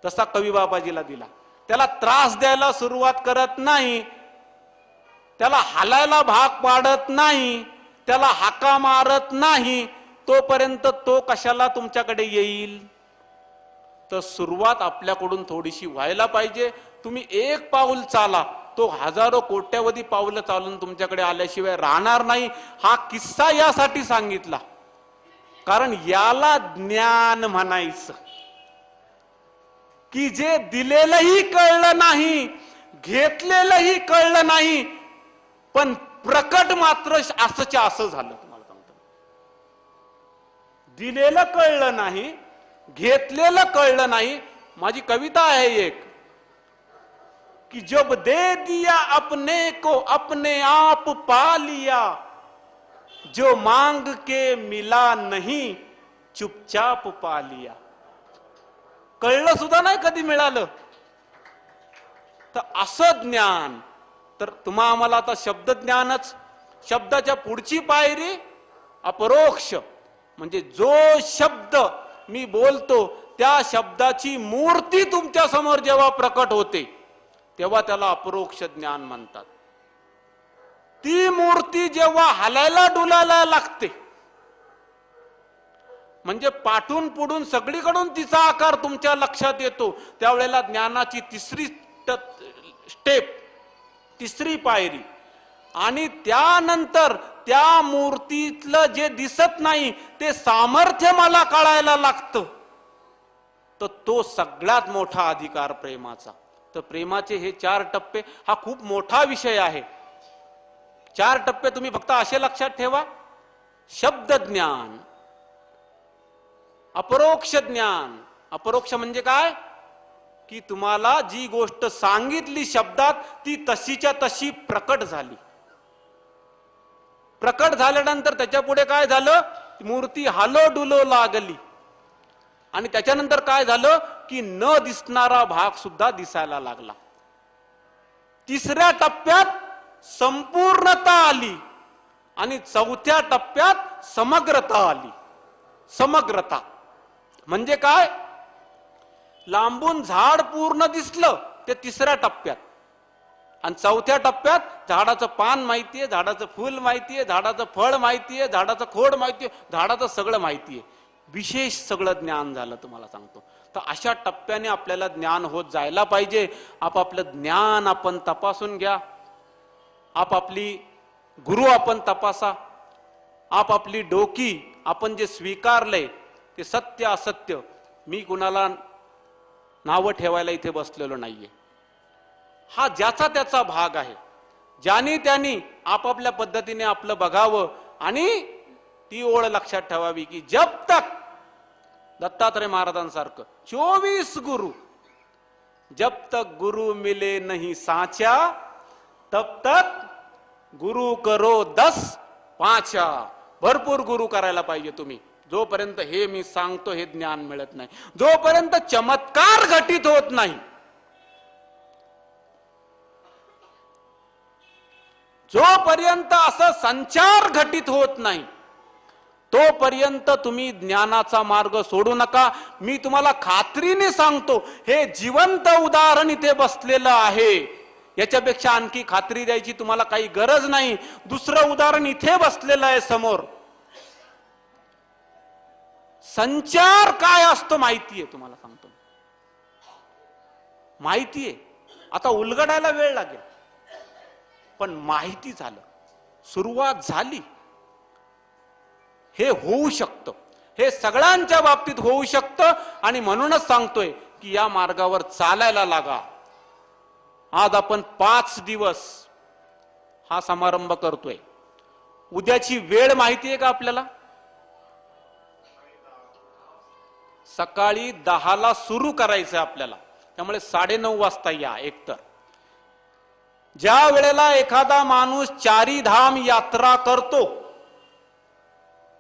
तसा कवी बाबाजीला दिला, त्याला त्रास द्यायला सुरुवात करत नाही, त्याला हालायला भाग पाडत नाही, त्याला हाका मारत नाही, तोपर्यंत तो कशाला तुमच्याकडे येईल. तर सुरुवात आपल्याकडून थोडीशी व्हायला पाहिजे. तुम्ही एक पाऊल चाला, तो हजारो कोट्यावधी पावलं चालून तुमच्याकडे आल्याशिवाय राहणार नाही. हा किस्सा यासाठी सांगितला कारण याला ज्ञान म्हणायचं की जे दिलेलंही कळलं नाही, घेतलेलंही कळलं नाही, पण प्रकट मात्र असंच्या असं झालं. तुम्हाला सांगतो, दिलेलं कळलं नाही, घेतलेलं कळलं नाही. माझी कविता आहे एक कि जब दे दिया अपने को अपने आप पा लिया, जो मांग के मिला नहीं चुपचाप पा लिया. कळलं सुद्धा नाही कधी मिळालं. तर असं ज्ञान, तर तुम्हा आम्हाला आता शब्द ज्ञानच, शब्दाच्या पुढची पायरी अपरोक्ष, म्हणजे जो शब्द मी बोलतो त्या शब्दाची मूर्ती तुमच्या समोर जेव्हा प्रकट होते तेव्हा त्याला अपरोक्ष ज्ञान म्हणतात. ती मूर्ती जेव्हा हलायला डुलायला लागते, म्हणजे पाठून पुढून सगळीकडून तिचा आकार तुमच्या लक्षात येतो, त्यावेळेला ज्ञानाची तिसरी स्टेप, तिसरी पायरी. आणि त्यानंतर त्या मूर्तीतलं जे दिसत नाही ते सामर्थ्य मला कळायला लागतं. तर तो सगळ्यात मोठा अधिकार प्रेमाचा. तर प्रेमाचे हे 4 टप्पे, हा खूप मोठा विषय आहे. 4 टप्पे तुम्ही फक्त असे लक्षात ठेवा: शब्द ज्ञान, अपरोक्ष ज्ञान. अपरोक्ष म्हणजे काय की तुम्हाला जी गोष्ट सांगितली शब्दात ती तशीच्या तशी प्रकट झाली. प्रकट झाल्यानंतर त्याच्या पुढे काय झालं, मूर्ती हालो डुलो लागली. आणि त्याच्यानंतर काय झालं की न दिसणारा भाग सुद्धा दिसायला लागला. तिसऱ्या टप्प्यात संपूर्णता आली आणि चौथ्या टप्प्यात समग्रता आली. समग्रता म्हणजे काय, लांबून झाड पूर्ण दिसलं ते तिसऱ्या टप्प्यात, आणि चौथ्या टप्प्यात झाडाचं पान माहितीये, झाडाचं फूल माहितीये, झाडाचं फळ माहितीये, झाडाचं खोड माहितीये, झाडाचं सगळं माहितीये, विशेष सगळं ज्ञान झालं तुम्हाला सांगतो. तर अशा टप्प्याने आपल्याला ज्ञान होत जायला पाहिजे. आपापलं ज्ञान आपण तपासून घ्या, आपापली गुरु आपण तपासा, आपापली डोकी आपण जे स्वीकारलंय ते सत्य असत्य. मी कुणाला नावं ठेवायला इथे बसलेलो नाहीये, हा ज्याचा त्याचा भाग आहे. ज्यानी त्यांनी आपापल्या पद्धतीने आपलं बघावं आणि ती ओळ लक्षात ठेवावी की जब तक, दत्तात्रय महाराजांसारखं 24 गुरु, जब तक गुरु मिले नहीं साचा तब तक गुरु करो 10 पाचा. भरपूर गुरु करायला पाहिजे तुम्ही, जोपर्यंत हे मी सांगतो हे ज्ञान मिळत नाही, जोपर्यंत चमत्कार घटित होत नाही, जोपर्यंत असं संचार घटित होत नाही, तोपर्यंत तुम्ही ज्ञानाचा मार्ग सोडू नका. मी तुम्हाला खात्रीने सांगतो, हे जिवंत उदाहरण इथे बसलेलं आहे. याच्यापेक्षा आणखी खात्री द्यायची तुम्हाला काही गरज नाही. दुसरं उदाहरण इथे बसलेलं आहे समोर. संचार काय असतो माहितीये, तुम्हाला सांगतो माहितीये. आता उलगडायला वेळ लागेल, पण माहिती झालं, सुरुवात झाली. हे होऊ शकतं, हे सगळ्यांच्या बाबतीत होऊ शकतं. आणि म्हणूनच सांगतोय की या मार्गावर चालायला लागा. आज आपण 5 दिवस हा समारंभ करतोय. उद्याची वेळ माहितीये का आपल्याला? सकाळी 10ला सुरू करायचं आपल्याला. त्यामुळे 9:30 वाजता या. एकतर ज्या वेळेला एखादा माणूस 4 धाम यात्रा करतो,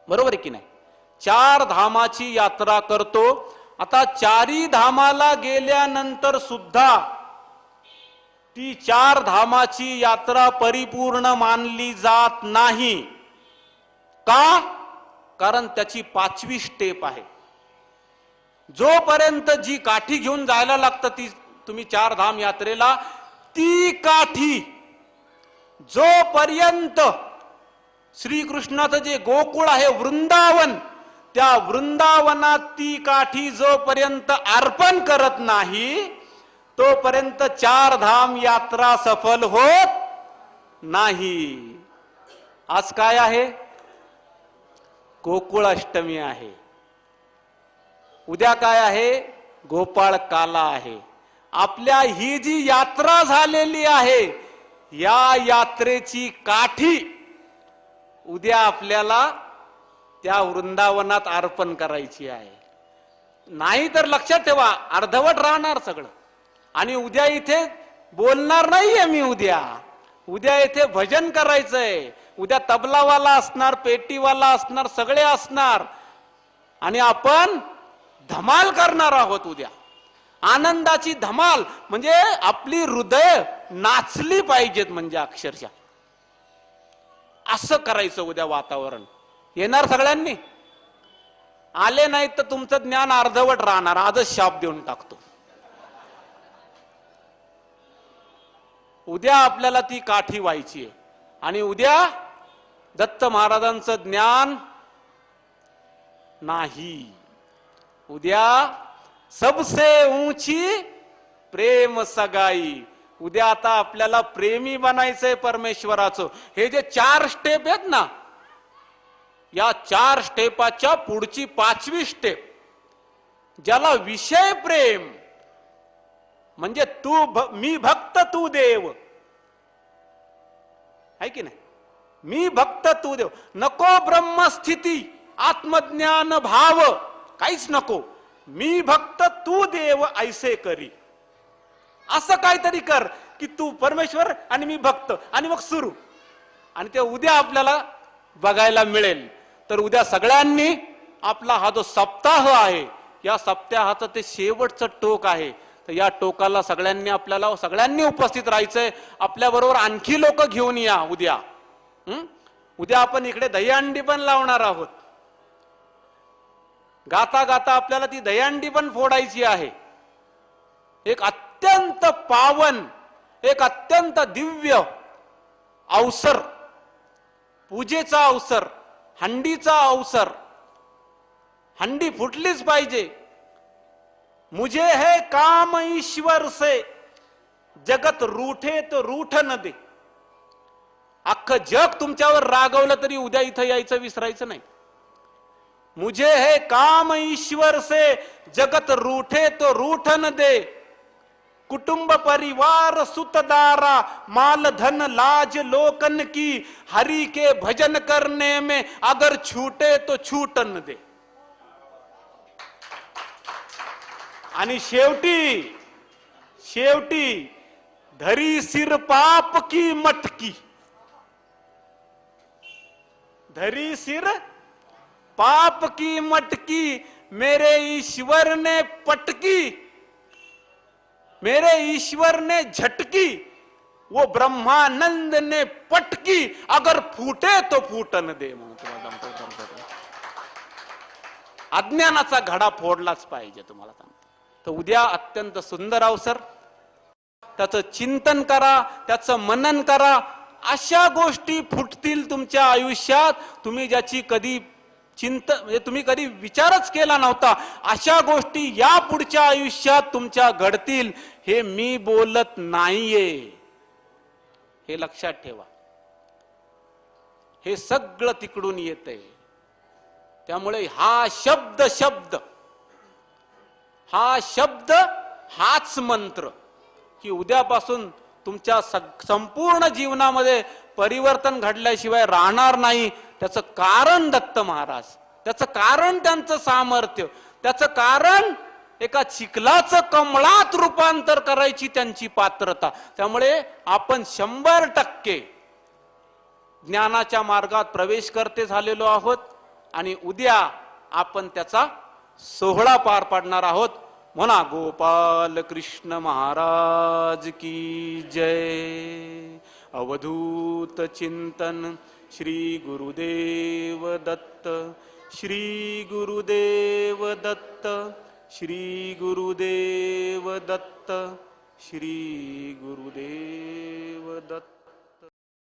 बरोबर आहे की नाही, 4 धामाची यात्रा करतो. आता 4 धामाला गेल्यानंतर सुद्धा ती 4 धामाची यात्रा परिपूर्ण मानली जात नाही. का? कारण त्याची 5वी स्टेप आहे. जोपर्यंत जी काठी घेऊन जायला लागतं ती तुम्ही 4 धाम यात्रेला, ती काठी जोपर्यंत श्रीकृष्णाचं जे गोकुळ आहे वृंदावन, त्या वृंदावनात ती काठी जोपर्यंत अर्पण करत नाही तोपर्यंत 4 धाम यात्रा सफल होत नाही. आज काय आहे? गोकुळ अष्टमी आहे. उद्या काय आहे? गोपाळ काला आहे. आपल्या ही जी यात्रा झालेली आहे, या यात्रेची काठी उद्या आपल्याला त्या वृंदावनात अर्पण करायची आहे. नाही तर लक्षात ठेवा, अर्धवट राहणार सगळं. आणि उद्या इथे बोलणार नाहीये मी. उद्या इथे भजन करायचंय. उद्या तबलावाला असणार, पेटीवाला असणार, सगळे असणार. आणि आपण धमाल करणार आहोत उद्या. आनंदाची धमाल. म्हणजे आपली हृदय नाचली पाहिजेत, म्हणजे अक्षरशः असं करायचं उद्या वातावरण. येणार सगळ्यांनी? आले नाहीत तर तुमचं ज्ञान अर्धवट राहणार. आजच शाप देऊन टाकतो. उद्या आपल्याला ती काठी व्हायची आहे. आणि उद्या दत्त महाराजांचं ज्ञान नाही. उद्या सबसे ऊंची प्रेम सगाई. उद्या आता आपल्याला प्रेमी बनायचंय परमेश्वराचं. हे जे 4 स्टेप आहेत ना, या 4 स्टेपाच्या पुढची 5वी स्टेप, ज्याला विषय प्रेम, म्हणजे मी भक्त तू देव, आहे की नाही? मी भक्त तू देव. नको ब्रह्मस्थिती, आत्मज्ञान भाव, काहीच नको. मी भक्त तू देव ऐसे करी. असं काहीतरी कर की तू परमेश्वर आणि मी भक्त, आणि मग सुरू. आणि ते उद्या आपल्याला बघायला मिळेल. तर उद्या सगळ्यांनी आपला हा जो सप्ताह आहे, या सप्ताहाचं ते शेवटचं टोक आहे. तर या टोकाला सगळ्यांनी उपस्थित राहायचंय. आपल्या बरोबर आणखी लोक घेऊन या उद्या. उद्या आपण इकडे दहीहंडी पण लावणार आहोत. गाता गाता आपल्याला ती दहीहंडी पण फोडायची आहे. एक अत्यंत पावन, एक अत्यंत दिव्य अवसर, पूजेचा अवसर, हंडीचा अवसर. हंडी फुटलीच पाहिजे. मुझे है काम ईश्वर से, जगत रूठे तो रूठ न दे. अख्खं जग तुमच्यावर रागवलं तरी उद्या इथं यायचं विसरायचं नाही. मुझे है काम ईश्वर से, जगत रूठे तो रूठ न दे. कुटुंब परिवार सुतदारा, माल धन लाज लोकन की, हरि के भजन करने में अगर छूटे तो छूटन दे. आणि शेवटी धरी सिर पाप की मटकी. धरी सिर पाप की मटकी, मेरे ईश्वर ने पटकी, मेरे ईश्वर ने झटकी, वो ब्रह्मानंद ने पटकी, अगर फूटे तो फूटन दे. अज्ञानाचा घडा फोडलाच पाहिजे तुम्हाला सांगतो. तर उद्या अत्यंत सुंदर अवसर, त्याचं चिंतन करा, त्याचं मनन करा. अशा गोष्टी फुटतील तुमच्या आयुष्यात तुम्ही ज्याची कधी म्हणजे तुम्ही कधी विचारच केला नव्हता. अशा गोष्टी या पुढच्या आयुष्यात तुमच्या घडतील. हे मी बोलत नाहीये, हे लक्षात ठेवा. हे सगळं तिकडून येतंय. त्यामुळे हा शब्द हाच मंत्र की उद्यापासून तुमच्या संपूर्ण जीवनामध्ये परिवर्तन घडल्याशिवाय राहणार नाही. त्याचं कारण दत्त महाराज, त्याचं कारण त्यांचं सामर्थ्य, त्याचं कारण एका चिखलाचं कमळात रूपांतर करायची त्यांची पात्रता. त्यामुळे आपण 100% ज्ञानाच्या मार्गात प्रवेश करते झालेलो आहोत आणि उद्या आपण त्याचा सोहळा पार पाडणार आहोत. म्हणा गोपाल कृष्ण महाराज की जय. अवधूत चिंतन श्री गुरुदेव दत्त, श्री गुरुदेव दत्त, श्री गुरुदेव दत्त, श्री गुरुदेव दत्त.